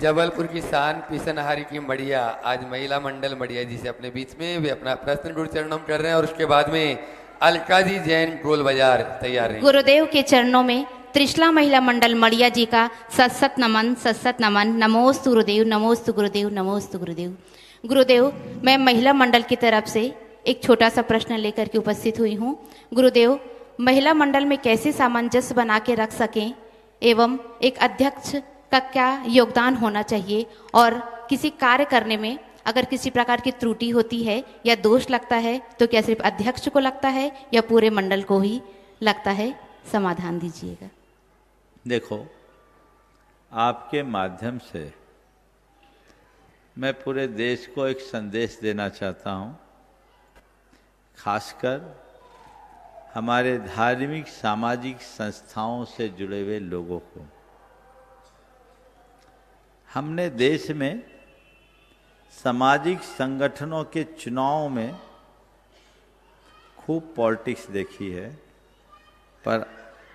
[SPEAKER 2] जबलपुर की शान पिसनहारी की मड़िया आज महिला मंडल मड़िया जी से अपने बीच में वे अपना प्रश्न गुरु चरणों में कर रहे हैं और उसके बाद में अलका जी जैन ढोल बाजार तैयार हैं।
[SPEAKER 13] गुरुदेव के चरणों में त्रिशला महिला मंडल मड़िया जी का सत्सत नमन। नमोस्तु गुरुदेव, नमोस्तु गुरुदेव, नमोस्तु गुरुदेव। गुरुदेव, मैं महिला मंडल की तरफ से एक छोटा सा प्रश्न लेकर के उपस्थित हुई हूँ। गुरुदेव, महिला मंडल में कैसे सामंजस्य बना के रख सकें एवं एक अध्यक्ष का क्या योगदान होना चाहिए, और किसी कार्य करने में अगर किसी प्रकार की त्रुटि होती है या दोष लगता है तो क्या सिर्फ अध्यक्ष को लगता है या पूरे मंडल को ही लगता है? समाधान दीजिएगा।
[SPEAKER 4] देखो, आपके माध्यम से मैं पूरे देश को एक संदेश देना चाहता हूँ, खासकर हमारे धार्मिक सामाजिक संस्थाओं से जुड़े हुए लोगों को। हमने देश में सामाजिक संगठनों के चुनाव में खूब पॉलिटिक्स देखी है, पर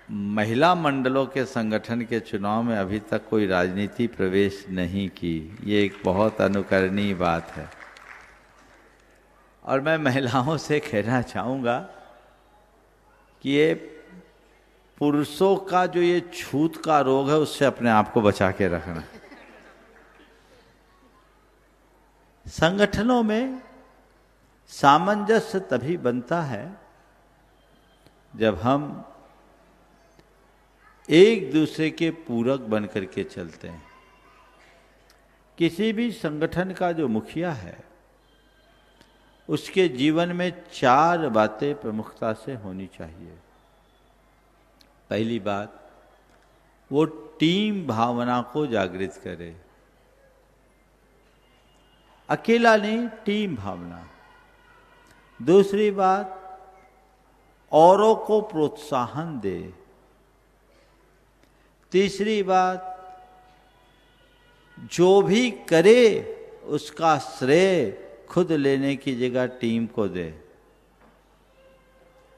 [SPEAKER 4] महिला मंडलों के संगठन के चुनाव में अभी तक कोई राजनीति प्रवेश नहीं की। ये एक बहुत अनुकरणीय बात है। और मैं महिलाओं से कहना चाहूँगा कि ये पुरुषों का जो ये छूत का रोग है, उससे अपने आप को बचा के रखना। संगठनों में सामंजस्य तभी बनता है जब हम एक दूसरे के पूरक बन करके चलते हैं। किसी भी संगठन का जो मुखिया है, उसके जीवन में 4 बातें प्रमुखता से होनी चाहिए। पहली बात, वो टीम भावना को जागृत करे। अकेला नहीं, टीम भावना। दूसरी बात, औरों को प्रोत्साहन दे। तीसरी बात, जो भी करे उसका श्रेय खुद लेने की जगह टीम को दे।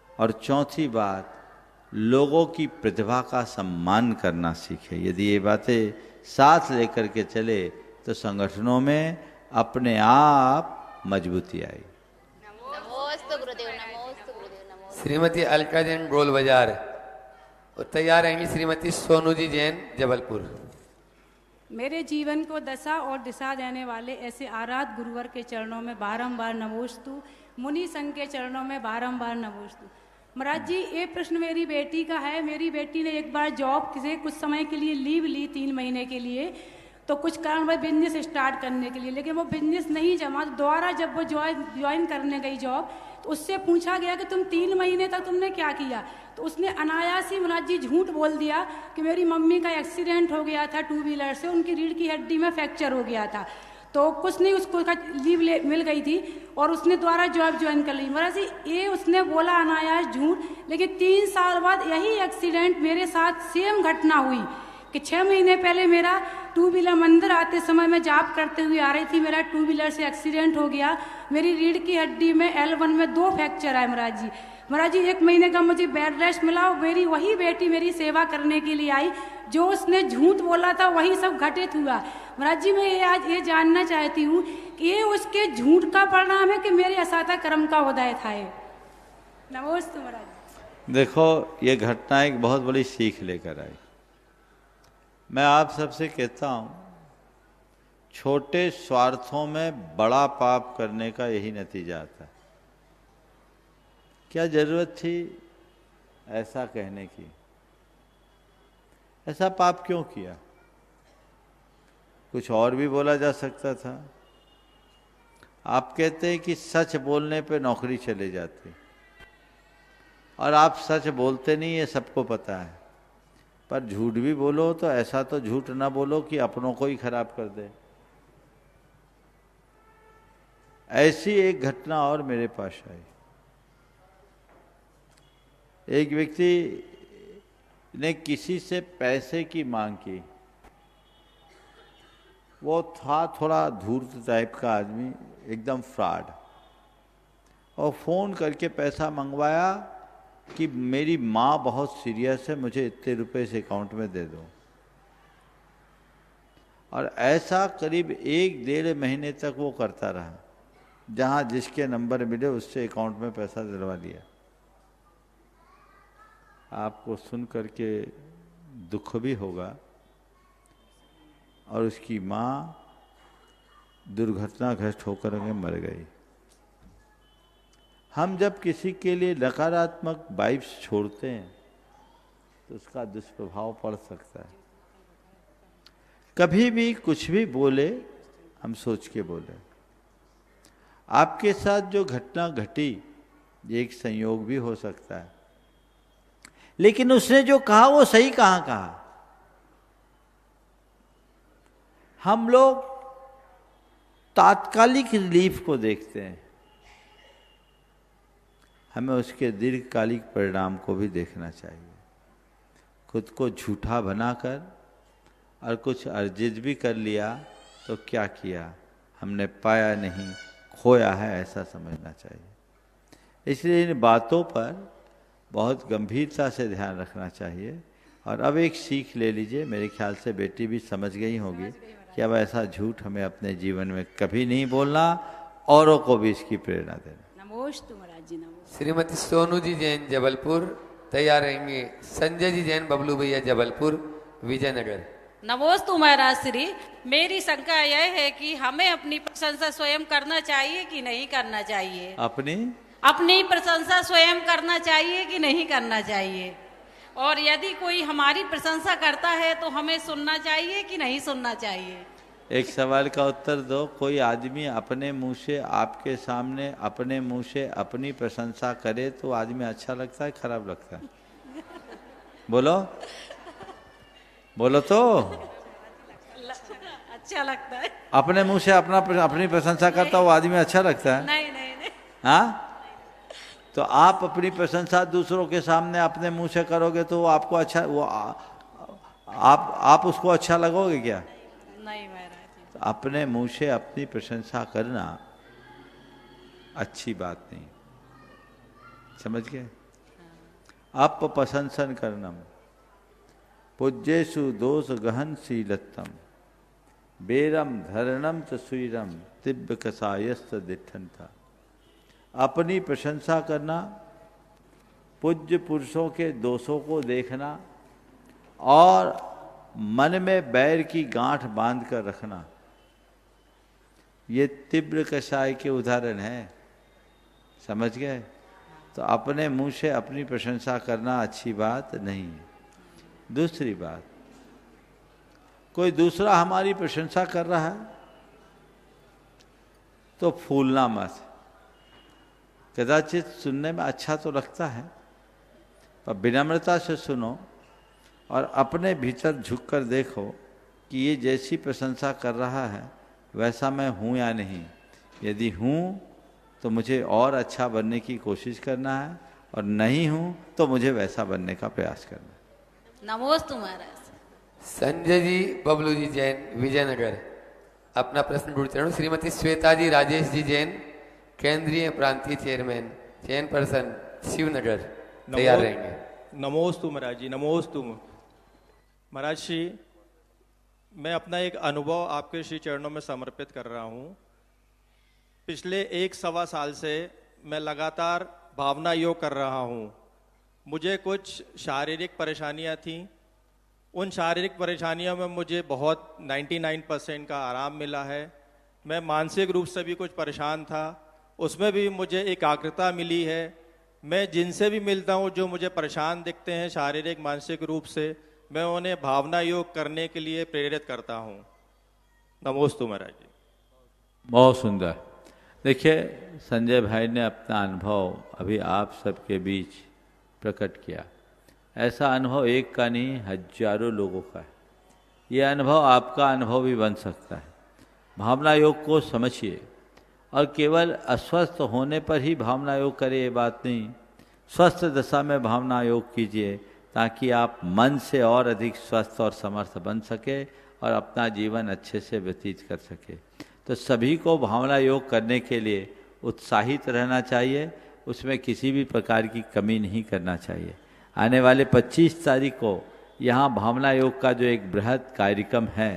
[SPEAKER 4] और चौथी बात, लोगों की प्रतिभा का सम्मान करना सीखे। यदि ये बातें साथ लेकर के चले तो संगठनों में अपने आप मजबूती आई।
[SPEAKER 13] नमोस्तु गुरुदेव, नमोस्तु गुरुदेव, नमोस्तु।
[SPEAKER 2] श्रीमती अलका जैन गोल बाजार और तैयार रहेंगी श्रीमती सोनू जी जैन जबलपुर।
[SPEAKER 14] मेरे जीवन को दशा और दिशा देने वाले ऐसे आराध गुरुवर के चरणों में बारंबार नमोस्तु, मुनि संघ के चरणों में बारंबार नमोस्तु। महाराज जी, ये प्रश्न मेरी बेटी का है। मेरी बेटी ने एक बार जॉब से कुछ समय के लिए लीव ली, 3 महीने के लिए, तो कुछ कारण वह बिजनेस स्टार्ट करने के लिए, लेकिन वो बिजनेस नहीं जमा। दोबारा जब वो ज्वाइन करने गई जॉब, तो उससे पूछा गया कि तुम 3 महीने तक तुमने क्या किया, तो उसने अनायास ही महाराज जी झूठ बोल दिया कि मेरी मम्मी का एक्सीडेंट हो गया था 2 व्हीलर से, उनकी रीढ़ की हड्डी में फ्रैक्चर हो गया था, तो कुछ नहीं, उसको लीव मिल गई थी और उसने दोबारा जॉब ज्वाइन कर ली। महाराज जी, ये उसने बोला अनायास झूठ, लेकिन 3 साल बाद यही एक्सीडेंट मेरे साथ सेम घटना हुई कि 6 महीने पहले मेरा 2 व्हीलर मंदिर आते समय मैं जाप करते हुए आ रही थी, मेरा 2 व्हीलर से एक्सीडेंट हो गया। मेरी रीढ़ की हड्डी में L1 में 2 फ्रैक्चर आए। महाराज जी, 1 महीने का मुझे बेड रेस्ट मिला। मेरी वही बेटी मेरी सेवा करने के लिए आई, जो उसने झूठ बोला था वही सब घटित हुआ। महाराज जी, मैं आज ये जानना चाहती हूँ कि ये उसके झूठ का परिणाम है कि मेरे असाता कर्म का उदय था। नमोस्तु महाराज।
[SPEAKER 4] देखो, ये घटना एक बहुत बड़ी सीख लेकर आई। मैं आप सबसे कहता हूँ, छोटे स्वार्थों में बड़ा पाप करने का यही नतीजा आता है। क्या जरूरत थी ऐसा कहने की? ऐसा पाप क्यों किया? कुछ और भी बोला जा सकता था। आप कहते हैं कि सच बोलने पे नौकरी चले जाती, और आप सच बोलते नहीं, ये सबको पता है। पर झूठ भी बोलो तो ऐसा तो झूठ ना बोलो कि अपनों को ही खराब कर दे। ऐसी एक घटना और मेरे पास आई। एक व्यक्ति ने किसी से पैसे की मांग की। वो था थोड़ा धूर्त टाइप का आदमी, एकदम फ्रॉड, और फोन करके पैसा मंगवाया कि मेरी माँ बहुत सीरियस है, मुझे इतने रुपए इस अकाउंट में दे दो। और ऐसा करीब 1-1.5 महीने तक वो करता रहा। जहाँ जिसके नंबर मिले उससे अकाउंट में पैसा दिलवा लिया। आपको सुन करके दुख भी होगा। और उसकी माँ दुर्घटनाग्रस्त होकर मर गई। हम जब किसी के लिए नकारात्मक वाइब्स छोड़ते हैं तो उसका दुष्प्रभाव पड़ सकता है। कभी भी कुछ भी बोले हम सोच के बोले। आपके साथ जो घटना घटी ये एक संयोग भी हो सकता है, लेकिन उसने जो कहा वो सही कहा। हम लोग तात्कालिक रिलीफ को देखते हैं, हमें उसके दीर्घकालिक परिणाम को भी देखना चाहिए। खुद को झूठा बनाकर और कुछ अर्जित भी कर लिया तो क्या किया, हमने पाया नहीं, खोया है, ऐसा समझना चाहिए। इसलिए इन बातों पर बहुत गंभीरता से ध्यान रखना चाहिए। और अब एक सीख ले लीजिए, मेरे ख्याल से बेटी भी समझ गई होगी कि अब ऐसा झूठ हमें अपने जीवन में कभी नहीं बोलना, औरों को भी इसकी प्रेरणा देना।
[SPEAKER 14] नमोस्तु महाराज जी। नमोस्तु।
[SPEAKER 2] श्रीमती सोनू जी जैन जबलपुर तैयार रहेंगे। संजय जी जैन बबलू भैया जबलपुर विजयनगर।
[SPEAKER 11] नमोस्तु महाराज श्री। मेरी शंका यह है कि हमें अपनी प्रशंसा स्वयं करना चाहिए कि नहीं करना चाहिए? अपनी प्रशंसा स्वयं करना चाहिए कि नहीं करना चाहिए? और यदि कोई हमारी प्रशंसा करता है तो हमें सुनना चाहिए कि नहीं सुनना चाहिए?
[SPEAKER 4] एक सवाल का उत्तर दो। कोई आदमी अपने मुंह से आपके सामने अपने मुंह से अपनी प्रशंसा करे तो आदमी अच्छा लगता है खराब लगता है? बोलो बोलो तो।
[SPEAKER 11] अच्छा लगता है।
[SPEAKER 4] अपने मुंह से अपनी प्रशंसा करता वो आदमी अच्छा लगता है?
[SPEAKER 11] नहीं।
[SPEAKER 4] हाँ, तो आप अपनी प्रशंसा दूसरों के सामने अपने मुंह से करोगे तो वो आपको अच्छा, वो आप उसको अच्छा लगोगे क्या?
[SPEAKER 11] नहीं महाराज।
[SPEAKER 4] तो अपने मुंह से अपनी प्रशंसा करना अच्छी बात नहीं, समझ गए? अपप्रशंसन करनम पूज्येषु दोष गहन शीलत्तम बेरम धरणम च सुरम तिब्ब कसायस्त दिठंता। अपनी प्रशंसा करना, पूज्य पुरुषों के दोषों को देखना और मन में बैर की गांठ बांध कर रखना, ये तीव्र कषाय के उदाहरण हैं, समझ गए? तो अपने मुंह से अपनी प्रशंसा करना अच्छी बात नहीं है। दूसरी बात, कोई दूसरा हमारी प्रशंसा कर रहा है तो फूलना मत। कदाचित सुनने में अच्छा तो लगता है पर विनम्रता से सुनो और अपने भीतर झुककर देखो कि ये जैसी प्रशंसा कर रहा है वैसा मैं हूँ या नहीं। यदि हूँ तो मुझे और अच्छा बनने की कोशिश करना है और नहीं हूँ तो मुझे वैसा बनने का प्रयास करना है।
[SPEAKER 11] नमोस्तु महाराज।
[SPEAKER 2] संजय जी बबलू जी जैन विजयनगर। अपना प्रश्न पूछते हैं श्रीमती श्वेता जी राजेश जी जैन केंद्रीय प्रांतीय चेयरमैन चेयरपर्सन शिवनगर तैयार रहेंगे।
[SPEAKER 5] नमोस्तु महाराज जी। नमोस्तु महाराज श्री। मैं अपना एक अनुभव आपके श्री चरणों में समर्पित कर रहा हूँ। पिछले 1-1.25 साल से मैं लगातार भावना योग कर रहा हूँ। मुझे कुछ शारीरिक परेशानियाँ थीं। उन शारीरिक परेशानियों में मुझे बहुत 99% का आराम मिला है। मैं मानसिक रूप से भी कुछ परेशान था, उसमें भी मुझे एकाग्रता मिली है। मैं जिनसे भी मिलता हूँ जो मुझे परेशान दिखते हैं शारीरिक मानसिक रूप से, मैं उन्हें भावना योग करने के लिए प्रेरित करता हूँ। नमोस्तु महाराज जी।
[SPEAKER 4] बहुत सुंदर। देखिए, संजय भाई ने अपना अनुभव अभी आप सबके बीच प्रकट किया। ऐसा अनुभव एक का नहीं, हजारों लोगों का है। ये अनुभव आपका अनुभव भी बन सकता है। भावना योग को समझिए और केवल अस्वस्थ होने पर ही भावना योग करें ये बात नहीं। स्वस्थ दशा में भावना योग कीजिए ताकि आप मन से और अधिक स्वस्थ और समर्थ बन सके और अपना जीवन अच्छे से व्यतीत कर सके। तो सभी को भावना योग करने के लिए उत्साहित रहना चाहिए, उसमें किसी भी प्रकार की कमी नहीं करना चाहिए। आने वाले 25 तारीख को यहाँ भावना योग का जो एक बृहद कार्यक्रम है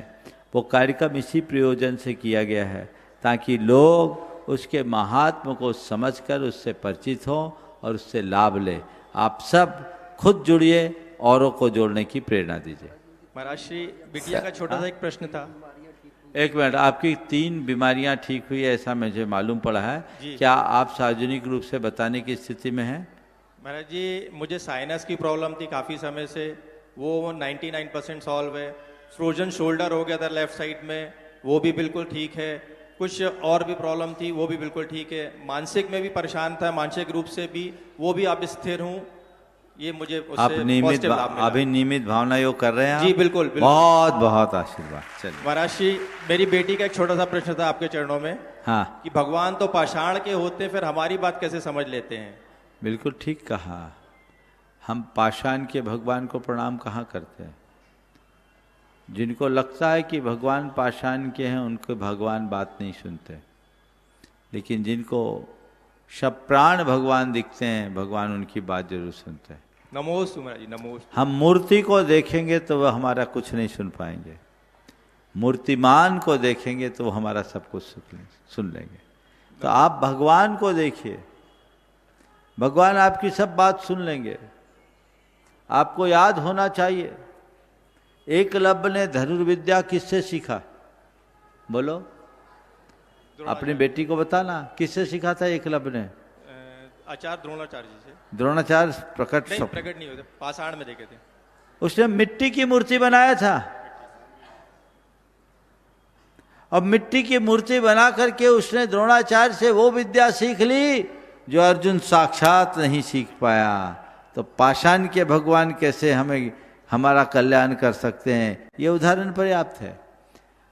[SPEAKER 4] वो कार्यक्रम इसी प्रयोजन से किया गया है ताकि लोग उसके महात्म को समझकर उससे परिचित हों और उससे लाभ लें। आप सब खुद जुड़िए, औरों को जोड़ने की प्रेरणा दीजिए।
[SPEAKER 5] महाराज श्री, बिटिया का छोटा सा एक प्रश्न था।
[SPEAKER 4] एक मिनट, आपकी 3 बीमारियां ठीक हुई है ऐसा मुझे मालूम पड़ा है, क्या आप सार्वजनिक रूप से बताने की स्थिति में हैं?
[SPEAKER 5] महाराज जी, मुझे साइनस की प्रॉब्लम थी काफ़ी समय से, वो 99% सॉल्व है।
[SPEAKER 15] फ्रोजन शोल्डर हो गया था लेफ्ट साइड में, वो भी बिल्कुल ठीक है। कुछ और भी प्रॉब्लम थी, वो भी बिल्कुल ठीक है। मानसिक में भी परेशान था, मानसिक रूप से भी, वो भी आप स्थिर हूँ। ये मुझे उससे
[SPEAKER 4] आप अभी नियमित भावना योग कर रहे हैं?
[SPEAKER 15] जी बिल्कुल, बिल्कुल।
[SPEAKER 4] बहुत बहुत आशीर्वाद। चलिए
[SPEAKER 15] महाराज जी, मेरी बेटी का एक छोटा सा प्रश्न था आपके चरणों में।
[SPEAKER 4] हाँ,
[SPEAKER 15] कि भगवान तो पाषाण के होते हैं, फिर हमारी बात कैसे समझ लेते हैं?
[SPEAKER 4] बिल्कुल ठीक कहा। हम पाषाण के भगवान को प्रणाम कहाँ करते हैं? जिनको लगता है कि भगवान पाषाण के हैं, उनको भगवान बात नहीं सुनते। लेकिन जिनको सब प्राण भगवान दिखते हैं, भगवान उनकी बात जरूर सुनते हैं।
[SPEAKER 15] नमोस्तु महाराज जी, नमोस्तु।
[SPEAKER 4] हम मूर्ति को देखेंगे तो वह हमारा कुछ नहीं सुन पाएंगे, मूर्तिमान को देखेंगे तो वो हमारा सब कुछ सुन लेंगे। तो आप भगवान को देखिए, भगवान आपकी सब बात सुन लेंगे। आपको याद होना चाहिए, एकलव्य ने धनुर्विद्या किससे सीखा? बोलो, अपनी बेटी को बताना, किससे सीखा था एकलव्य ने?
[SPEAKER 15] आचार्य द्रोणाचार्य जी से।
[SPEAKER 4] द्रोणाचार्य प्रकट
[SPEAKER 15] नहीं होते, पाषाण में देखे थे।
[SPEAKER 4] उसने मिट्टी की मूर्ति बनाया था, अब मिट्टी की मूर्ति बना करके उसने द्रोणाचार्य से वो विद्या सीख ली जो अर्जुन साक्षात नहीं सीख पाया। तो पाषाण के भगवान कैसे हमें हमारा कल्याण कर सकते हैं, ये उदाहरण पर्याप्त है।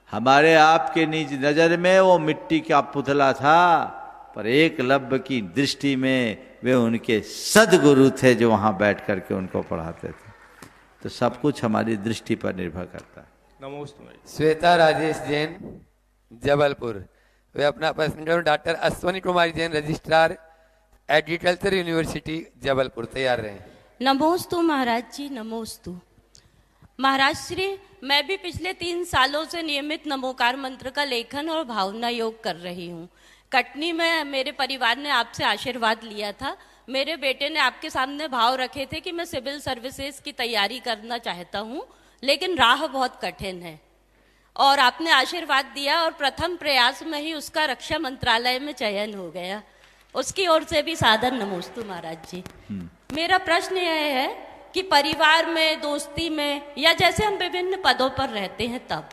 [SPEAKER 4] हमारे आपके निज नजर में वो मिट्टी का पुतला था, पर एकलव्य की दृष्टि में वे उनके सदगुरु थे जो वहां बैठ करके उनको पढ़ाते थे। तो सब कुछ हमारी दृष्टि पर निर्भर करता है।
[SPEAKER 15] नमस्ते।
[SPEAKER 2] श्वेता राजेश जैन, जबलपुर। वे अपना प्रश्न doctor Ashwani Kumari Jain, registrar, agriculture university, Jabalpur, तैयार रहे।
[SPEAKER 16] नमोस्तु महाराज जी, नमोस्तु। महाराज श्री, मैं भी पिछले 3 सालों से नियमित नमोकार मंत्र का लेखन और भावना योग कर रही हूँ। कटनी में मेरे परिवार ने आपसे आशीर्वाद लिया था। मेरे बेटे ने आपके सामने भाव रखे थे कि मैं सिविल सर्विसेज की तैयारी करना चाहता हूँ, लेकिन राह बहुत कठिन है। और आपने आशीर्वाद दिया और प्रथम प्रयास में ही उसका रक्षा मंत्रालय में चयन हो गया। उसकी ओर से भी सादर नमोस्तु महाराज जी। मेरा प्रश्न यह है कि परिवार में, दोस्ती में, या जैसे हम विभिन्न पदों पर रहते हैं, तब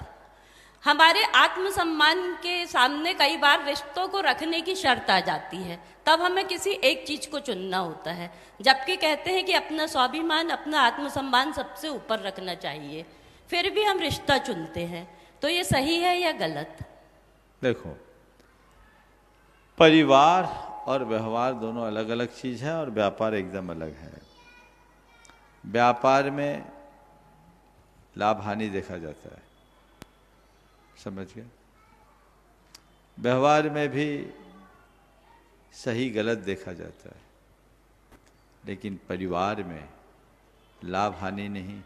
[SPEAKER 16] हमारे आत्मसम्मान के सामने कई बार रिश्तों को रखने की शर्त आ जाती है। तब हमें किसी एक चीज को चुनना होता है, जबकि कहते हैं कि अपना स्वाभिमान, अपना आत्मसम्मान सबसे ऊपर रखना चाहिए। फिर भी हम रिश्ता चुनते हैं, तो ये सही है या गलत?
[SPEAKER 4] देखो, परिवार और व्यवहार दोनों अलग अलग चीज है और व्यापार एकदम अलग है। व्यापार में लाभ हानि देखा जाता है, समझ गए? व्यवहार में भी सही गलत देखा जाता है, लेकिन परिवार में लाभ हानि नहीं,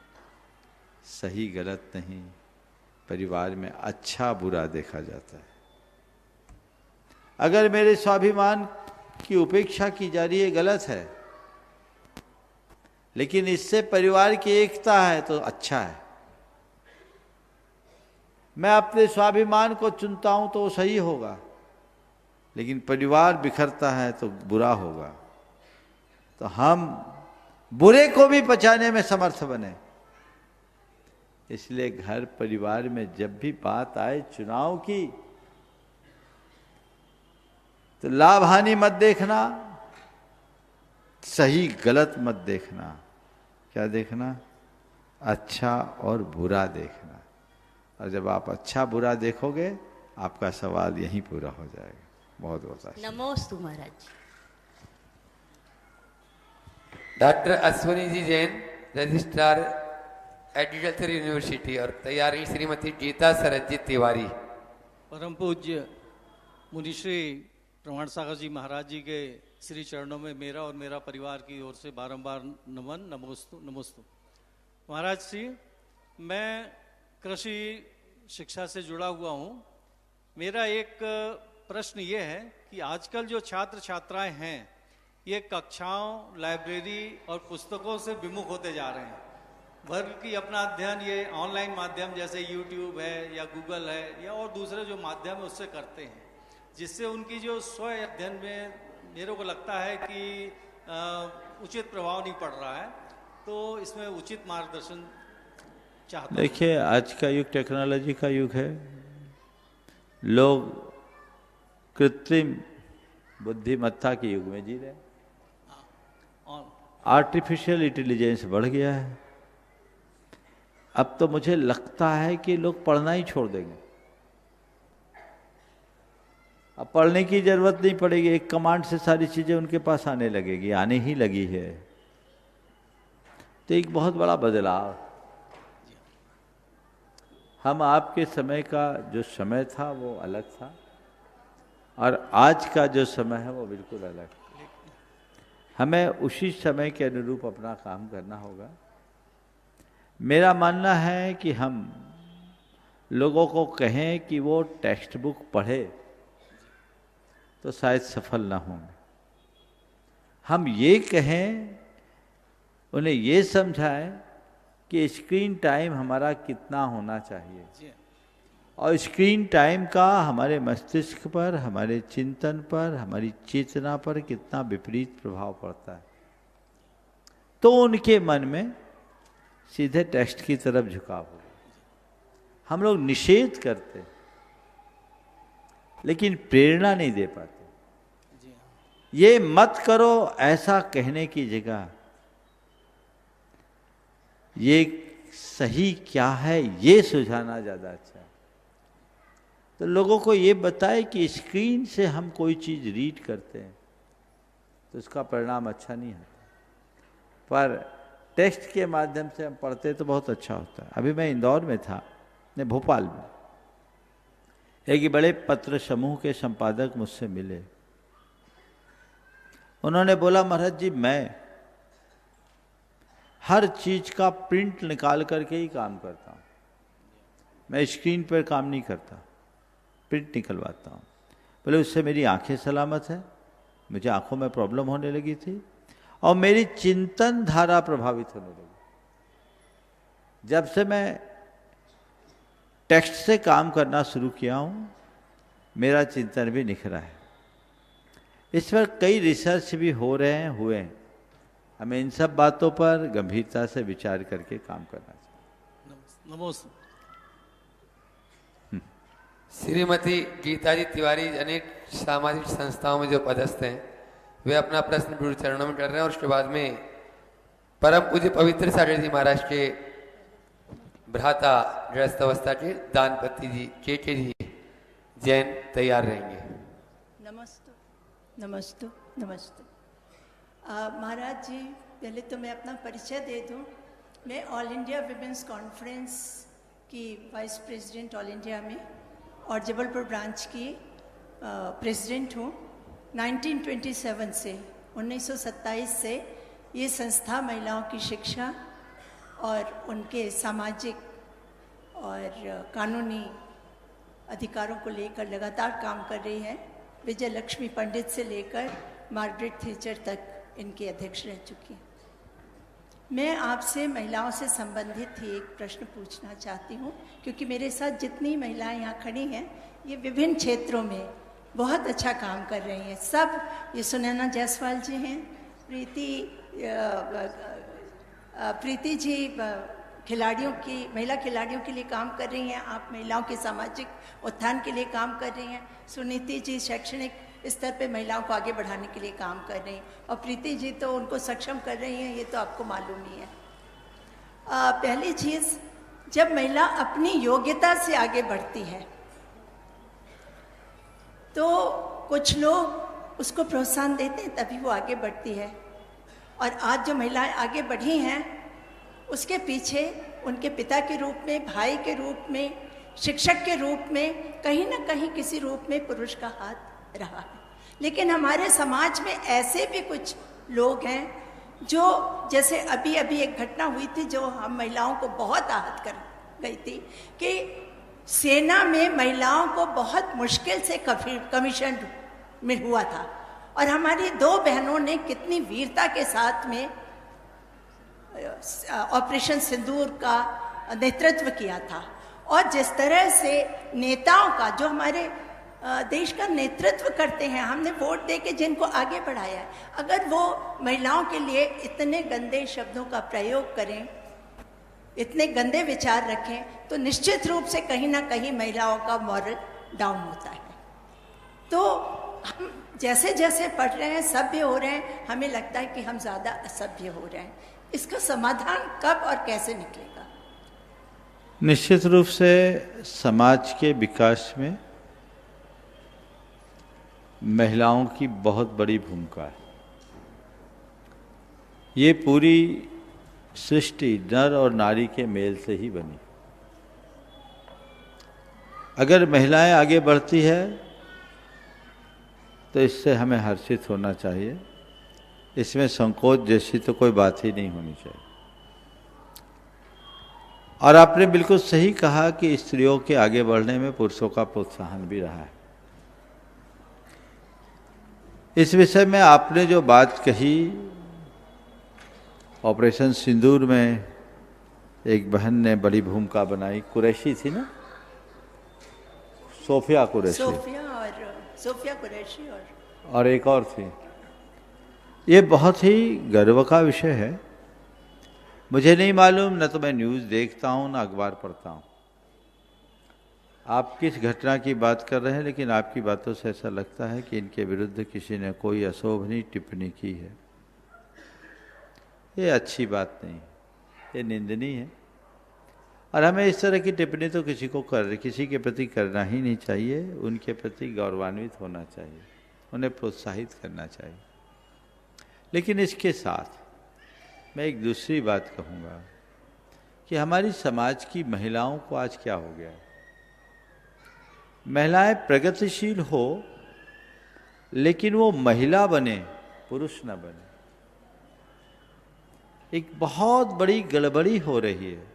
[SPEAKER 4] सही गलत नहीं, परिवार में अच्छा बुरा देखा जाता है। अगर मेरे स्वाभिमान की उपेक्षा की जा रही है, गलत है, लेकिन इससे परिवार की एकता है तो अच्छा है। मैं अपने स्वाभिमान को चुनता हूं तो वो सही होगा, लेकिन परिवार बिखरता है तो बुरा होगा। तो हम बुरे को भी बचाने में समर्थ बने। इसलिए घर परिवार में जब भी बात आए चुनाव की, तो लाभ हानि मत देखना, सही गलत मत देखना। क्या देखना? अच्छा और बुरा देखना। और जब आप अच्छा बुरा देखोगे, आपका सवाल यहीं पूरा हो जाएगा। बहुत बहुत आशीर्वाद।
[SPEAKER 16] नमोस्तु महाराज।
[SPEAKER 2] डॉक्टर अश्वनी जी जैन, रजिस्ट्रार, एग्रीकल्चर यूनिवर्सिटी, और तैयारी श्रीमती गीता सरजीत तिवारी।
[SPEAKER 17] परम पूज्य मुनिश्री प्रमाण सागर जी महाराज जी के श्री चरणों में मेरा और मेरा परिवार की ओर से बारंबार नमन, नमोस्तु नमोस्तु। महाराज श्री, मैं कृषि शिक्षा से जुड़ा हुआ हूँ। मेरा एक प्रश्न ये है कि आजकल जो छात्र छात्राएं हैं, ये कक्षाओं, लाइब्रेरी और पुस्तकों से विमुख होते जा रहे हैं। वर्ग की अपना अध्ययन ये ऑनलाइन माध्यम जैसे यूट्यूब है या गूगल है या और दूसरे जो माध्यम है उससे करते हैं, जिससे उनकी जो स्व अध्ययन में मेरे को लगता है कि उचित प्रभाव नहीं पड़ रहा है। तो इसमें उचित मार्गदर्शन चाहता हूं।
[SPEAKER 4] देखिए, आज का युग टेक्नोलॉजी का युग है। लोग कृत्रिम बुद्धिमत्ता के युग में जी रहे हैं। आर्टिफिशियल इंटेलिजेंस बढ़ गया है। अब तो मुझे लगता है कि लोग पढ़ना ही छोड़ देंगे। अब पढ़ने की जरूरत नहीं पड़ेगी, एक कमांड से सारी चीजें उनके पास आने लगेगी, आने ही लगी है। तो एक बहुत बड़ा बदलाव। हम आपके समय का जो समय था वो अलग था, और आज का जो समय है वो बिल्कुल अलग। हमें उसी समय के अनुरूप अपना काम करना होगा। मेरा मानना है कि हम लोगों को कहें कि वो टेक्स्ट बुक पढ़े तो शायद सफल ना होंगे। हम ये कहें, उन्हें ये समझाएं कि स्क्रीन टाइम हमारा कितना होना चाहिए, और स्क्रीन टाइम का हमारे मस्तिष्क पर, हमारे चिंतन पर, हमारी चेतना पर कितना विपरीत प्रभाव पड़ता है। तो उनके मन में सीधे टेक्स्ट की तरफ झुकाव होगा। हम लोग निषेध करते लेकिन प्रेरणा नहीं दे पाते। ये मत करो ऐसा कहने की जगह ये सही क्या है ये सुझाना ज्यादा अच्छा है। तो लोगों को ये बताए कि स्क्रीन से हम कोई चीज रीड करते हैं तो उसका परिणाम अच्छा नहीं होता, पर टेक्स्ट के माध्यम से हम पढ़ते तो बहुत अच्छा होता है। अभी मैं इंदौर में था, नहीं भोपाल में, एक बड़े पत्र समूह के संपादक मुझसे मिले। उन्होंने बोला, महाराज जी मैं हर चीज का प्रिंट निकाल करके ही काम करता हूँ, मैं स्क्रीन पर काम नहीं करता, प्रिंट निकलवाता हूँ। बोले उससे मेरी आंखें सलामत है, मुझे आंखों में प्रॉब्लम होने लगी थी और मेरी चिंतन धारा प्रभावित होने लगी। जब से मैं टेक्स्ट से काम करना शुरू किया हूँ मेरा चिंतन भी निखरा है। इस पर कई रिसर्च भी हो रहे हैं, हुए हैं। हमें इन सब बातों पर गंभीरता से विचार करके काम करना चाहिए।
[SPEAKER 17] नमस्ते।
[SPEAKER 2] श्रीमती गीताजी तिवारी अनेक सामाजिक संस्थाओं में जो पदस्थ हैं, वे अपना प्रश्न गुरु चरणों में कर रहे हैं, और उसके बाद में परम पूज्य पवित्र सागर जी महाराज के भ्राता गृहस्थ अवस्था के दानपति जी के जी जैन तैयार रहेंगे।
[SPEAKER 18] नमस्ते। महाराज जी, पहले तो मैं अपना परिचय दे दूं। मैं ऑल इंडिया विमेंस कॉन्फ्रेंस की वाइस प्रेसिडेंट ऑल इंडिया में और जबलपुर ब्रांच की प्रेसिडेंट हूँ। 1927 से 1927 से ये संस्था महिलाओं की शिक्षा और उनके सामाजिक और कानूनी अधिकारों को लेकर लगातार काम कर रही है। विजय लक्ष्मी पंडित से लेकर मार्गरेट थैचर तक इनकी अध्यक्ष रह चुकी हैं। मैं आपसे महिलाओं से संबंधित ही एक प्रश्न पूछना चाहती हूँ, क्योंकि मेरे साथ जितनी महिलाएं यहाँ खड़ी हैं ये विभिन्न क्षेत्रों में बहुत अच्छा काम कर रही हैं। सब, ये सुनैना जायसवाल जी हैं, प्रीति जी खिलाड़ियों की, महिला खिलाड़ियों के लिए काम कर रही हैं। आप महिलाओं के सामाजिक उत्थान के लिए काम कर रही हैं। सुनीति जी शैक्षणिक स्तर पे महिलाओं को आगे बढ़ाने के लिए काम कर रही हैं, और प्रीति जी तो उनको सक्षम कर रही हैं, ये तो आपको मालूम ही है। पहली चीज़, जब महिला अपनी योग्यता से आगे बढ़ती है तो कुछ लोग उसको प्रोत्साहन देते हैं, तभी वो आगे बढ़ती है। और आज जो महिलाएं आगे बढ़ी हैं उसके पीछे उनके पिता के रूप में, भाई के रूप में, शिक्षक के रूप में, कहीं ना कहीं किसी रूप में पुरुष का हाथ रहा है। लेकिन हमारे समाज में ऐसे भी कुछ लोग हैं जो, जैसे अभी एक घटना हुई थी जो हम महिलाओं को बहुत आहत कर गई थी, कि सेना में महिलाओं को बहुत मुश्किल से कमीशन में हुआ था, और हमारी 2 बहनों ने कितनी वीरता के साथ में ऑपरेशन सिंदूर का नेतृत्व किया था। और जिस तरह से नेताओं का, जो हमारे देश का नेतृत्व करते हैं, हमने वोट दे के जिनको आगे बढ़ाया है, अगर वो महिलाओं के लिए इतने गंदे शब्दों का प्रयोग करें इतने गंदे विचार रखें तो निश्चित रूप से कहीं ना कहीं महिलाओं का मॉरल डाउन होता है। तो हम जैसे जैसे पढ़ रहे हैं, सभ्य हो रहे हैं, हमें लगता है कि हम ज़्यादा असभ्य हो रहे हैं। इसका समाधान कब और कैसे निकलेगा?
[SPEAKER 4] निश्चित रूप से समाज के विकास में महिलाओं की बहुत बड़ी भूमिका है। ये पूरी सृष्टि नर और नारी के मेल से ही बनी। अगर महिलाएं आगे बढ़ती है तो इससे हमें हर्षित होना चाहिए। इसमें संकोच जैसी तो कोई बात ही नहीं होनी चाहिए। और आपने बिल्कुल सही कहा कि स्त्रियों के आगे बढ़ने में पुरुषों का प्रोत्साहन भी रहा है। इस विषय में आपने जो बात कही, ऑपरेशन सिंदूर में एक बहन ने बड़ी भूमिका बनाई, कुरैशी थी ना, सोफिया कुरैशी,
[SPEAKER 18] सोफिया कुरैशी
[SPEAKER 4] और एक और थी। ये बहुत ही गर्व का विषय है। मुझे नहीं मालूम, न तो मैं न्यूज़ देखता हूँ न अखबार पढ़ता हूँ। आप किस घटना की बात कर रहे हैं, लेकिन आपकी बातों से ऐसा लगता है कि इनके विरुद्ध किसी ने कोई अशोभनीय टिप्पणी की है। ये अच्छी बात नहीं, ये निंदनीय है। और हमें इस तरह की टिप्पणी तो किसी के प्रति करना ही नहीं चाहिए। उनके प्रति गौरवान्वित होना चाहिए, उन्हें प्रोत्साहित करना चाहिए। लेकिन इसके साथ मैं एक दूसरी बात कहूँगा कि हमारी समाज की महिलाओं को आज क्या हो गया है। महिलाएं प्रगतिशील हो, लेकिन वो महिला बने, पुरुष न बने। एक बहुत बड़ी गड़बड़ी हो रही है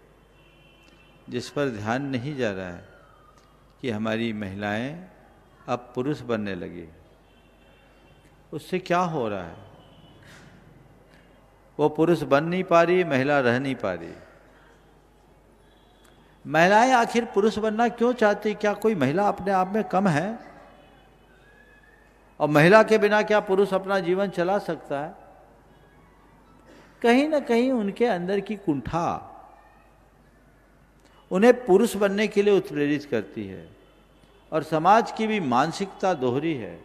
[SPEAKER 4] जिस पर ध्यान नहीं जा रहा है कि हमारी महिलाएं अब पुरुष बनने लगी। उससे क्या हो रहा है? वो पुरुष बन नहीं पा रही, महिला रह नहीं पा रही। महिलाएं आखिर पुरुष बनना क्यों चाहती? क्या कोई महिला अपने आप में कम है? और महिला के बिना क्या पुरुष अपना जीवन चला सकता है? कहीं ना कहीं उनके अंदर की कुंठा उन्हें पुरुष बनने के लिए उत्प्रेरित करती है। और समाज की भी मानसिकता दोहरी है।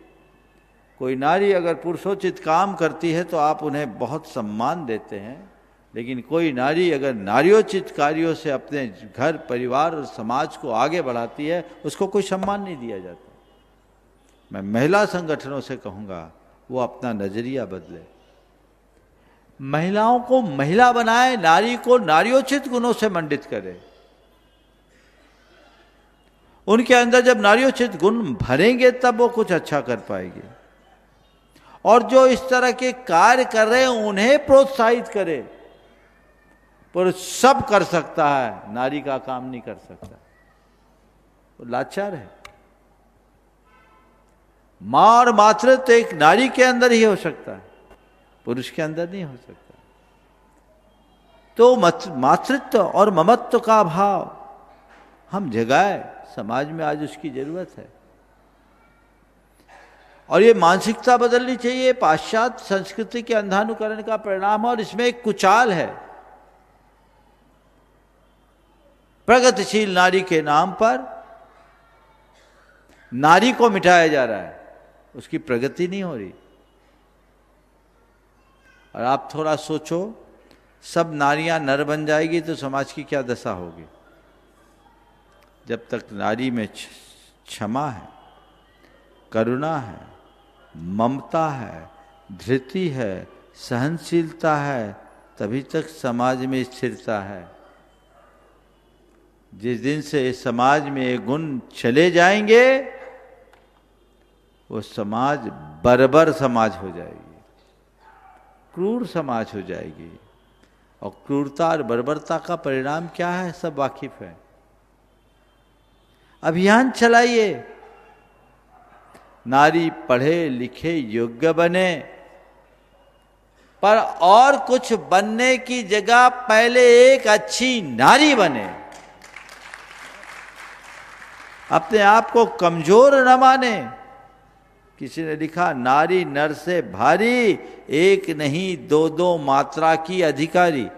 [SPEAKER 4] कोई नारी अगर पुरुषोचित काम करती है तो आप उन्हें बहुत सम्मान देते हैं, लेकिन कोई नारी अगर नारियोचित कार्यों से अपने घर, परिवार और समाज को आगे बढ़ाती है, उसको कोई सम्मान नहीं दिया जाता। मैं महिला संगठनों से कहूँगा वो अपना नजरिया बदले, महिलाओं को महिला बनाए, नारी को नारियोचित गुणों से मंडित करे। उनके अंदर जब नारियोचित गुण भरेंगे तब वो कुछ अच्छा कर पाएगी। और जो इस तरह के कार्य कर रहे हैं उन्हें प्रोत्साहित करे। पुरुष सब कर सकता है, नारी का काम नहीं कर सकता, वो लाचार है। मां और मातृत्व एक नारी के अंदर ही हो सकता है, पुरुष के अंदर नहीं हो सकता। तो मातृत्व और ममत्व का भाव हम जगाए, समाज में आज उसकी जरूरत है। और ये मानसिकता बदलनी चाहिए। पाश्चात्य संस्कृति के अंधानुकरण का परिणाम है और इसमें एक कुचाल है। प्रगतिशील नारी के नाम पर नारी को मिटाया जा रहा है, उसकी प्रगति नहीं हो रही। और आप थोड़ा सोचो, सब नारियां नर बन जाएगी तो समाज की क्या दशा होगी। जब तक नारी में क्षमा है, करुणा है, ममता है, धृति है, सहनशीलता है, तभी तक समाज में स्थिरता है। जिस दिन से इस समाज में ये गुण चले जाएंगे, वो समाज बर्बर समाज हो जाएगी, क्रूर समाज हो जाएगी। और क्रूरता और बर्बरता का परिणाम क्या है, सब वाकिफ है। अभियान चलाइए, नारी पढ़े लिखे योग्य बने, पर और कुछ बनने की जगह पहले एक अच्छी नारी बने। अपने आप को कमजोर न माने। किसी ने लिखा, नारी नर से भारी, एक नहीं दो दो मात्रा की अधिकारी।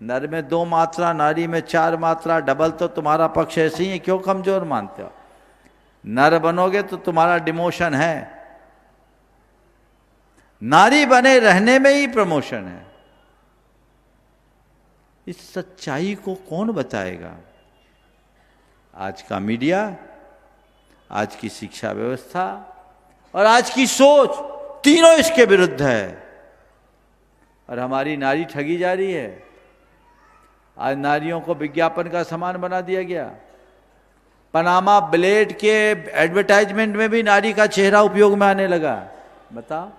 [SPEAKER 4] नर में 2 मात्रा, नारी में 4 मात्रा, डबल तो तुम्हारा पक्ष ऐसे ही है, क्यों कमजोर मानते हो? नर बनोगे तो तुम्हारा डिमोशन है, नारी बने रहने में ही प्रमोशन है। इस सच्चाई को कौन बताएगा? आज का मीडिया, आज की शिक्षा व्यवस्था और आज की सोच, तीनों इसके विरुद्ध है और हमारी नारी ठगी जा रही है। आज नारियों को विज्ञापन का सामान बना दिया गया। पनामा ब्लेड के एडवर्टाइजमेंट में भी नारी का चेहरा उपयोग में आने लगा। बताओ,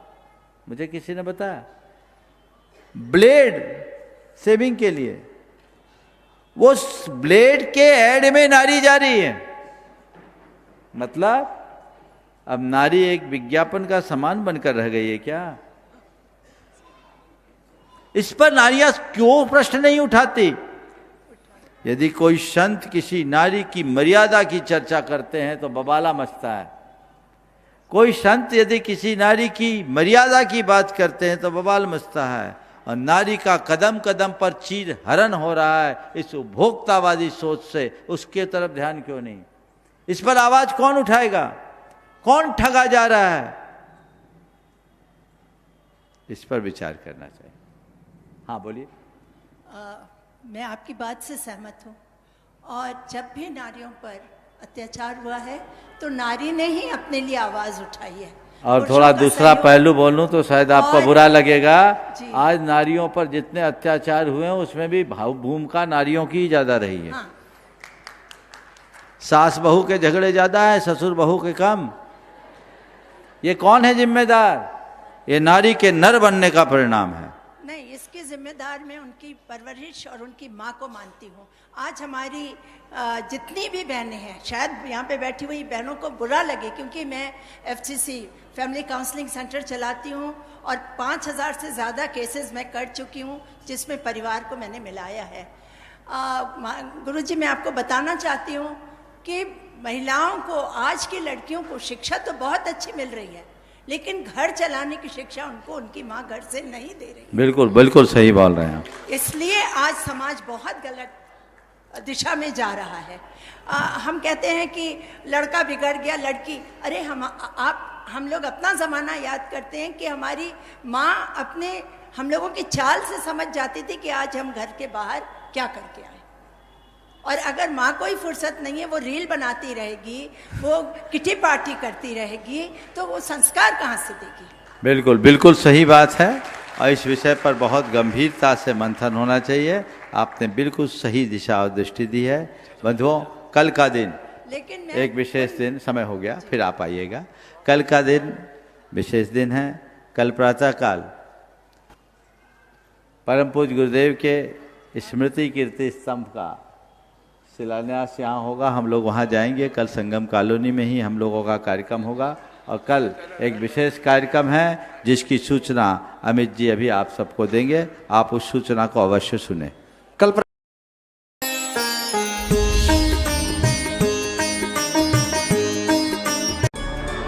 [SPEAKER 4] मुझे किसी ने बताया? ब्लेड सेविंग के लिए, वो ब्लेड के एड में नारी जा रही है। मतलब अब नारी एक विज्ञापन का सामान बनकर रह गई है क्या? इस पर नारियां क्यों प्रश्न नहीं उठाती? यदि कोई संत किसी नारी की मर्यादा की चर्चा करते हैं तो बवाला मचता है। कोई संत यदि किसी नारी की मर्यादा की बात करते हैं तो बवाल मचता है। और नारी का कदम कदम पर चीर हरण हो रहा है इस उपभोक्तावादी सोच से, उसके तरफ ध्यान क्यों नहीं? इस पर आवाज कौन उठाएगा? कौन ठगा जा रहा है? इस पर विचार करना चाहिए। हाँ बोलिए।
[SPEAKER 18] मैं आपकी बात से सहमत हूँ और जब भी नारियों पर अत्याचार हुआ है तो नारी ने ही अपने लिए आवाज उठाई है।
[SPEAKER 4] और थोड़ा दूसरा पहलू बोलूं तो शायद आपको बुरा लगेगा, आज नारियों पर जितने अत्याचार हुए हैं उसमें भी भूमिका नारियों की ज्यादा रही है।
[SPEAKER 18] हाँ।
[SPEAKER 4] सास बहू के झगड़े ज्यादा है, ससुर बहू के कम। ये कौन है जिम्मेदार? ये नारी के नर बनने का परिणाम है।
[SPEAKER 18] नहीं, इसके जिम्मेदार मैं उनकी परवरिश और उनकी माँ को मानती हूँ। आज हमारी जितनी भी बहनें हैं, शायद यहाँ पे बैठी हुई बहनों को बुरा लगे क्योंकि मैं FCC फैमिली काउंसलिंग सेंटर चलाती हूँ और 5000 से ज़्यादा केसेस मैं कर चुकी हूँ जिसमें परिवार को मैंने मिलाया है। गुरुजी, मैं आपको बताना चाहती हूँ कि महिलाओं को, आज की लड़कियों को शिक्षा तो बहुत अच्छी मिल रही है लेकिन घर चलाने की शिक्षा उनको उनकी माँ घर से नहीं दे रही।
[SPEAKER 4] बिल्कुल बिल्कुल सही बोल रहे हैं।
[SPEAKER 18] इसलिए आज समाज बहुत गलत दिशा में जा रहा है। हम कहते हैं कि लड़का बिगड़ गया, लड़की, अरे हम लोग अपना ज़माना याद करते हैं कि हमारी माँ हम लोगों की चाल से समझ जाती थी कि आज हम घर के बाहर क्या करके आए। और अगर माँ को ही फुर्सत नहीं है, वो रील बनाती रहेगी, वो किटी पार्टी करती रहेगी, तो वो संस्कार कहाँ से देगी?
[SPEAKER 4] बिल्कुल बिल्कुल सही बात है और इस विषय पर बहुत गंभीरता से मंथन होना चाहिए। आपने बिल्कुल सही दिशा और दृष्टि दी है। बंधुओं, कल का दिन एक विशेष दिन, समय हो गया, फिर आप आइएगा। कल का दिन विशेष दिन है। कल प्रातःकाल परम पूज्य गुरुदेव के स्मृति कीर्ति स्तंभ का शिलान्यास यहाँ होगा। हम लोग वहाँ जाएंगे। कल संगम कॉलोनी में ही हम लोगों का कार्यक्रम होगा और कल एक विशेष कार्यक्रम है जिसकी सूचना अमित जी अभी आप सबको देंगे। आप उस सूचना को अवश्य सुने।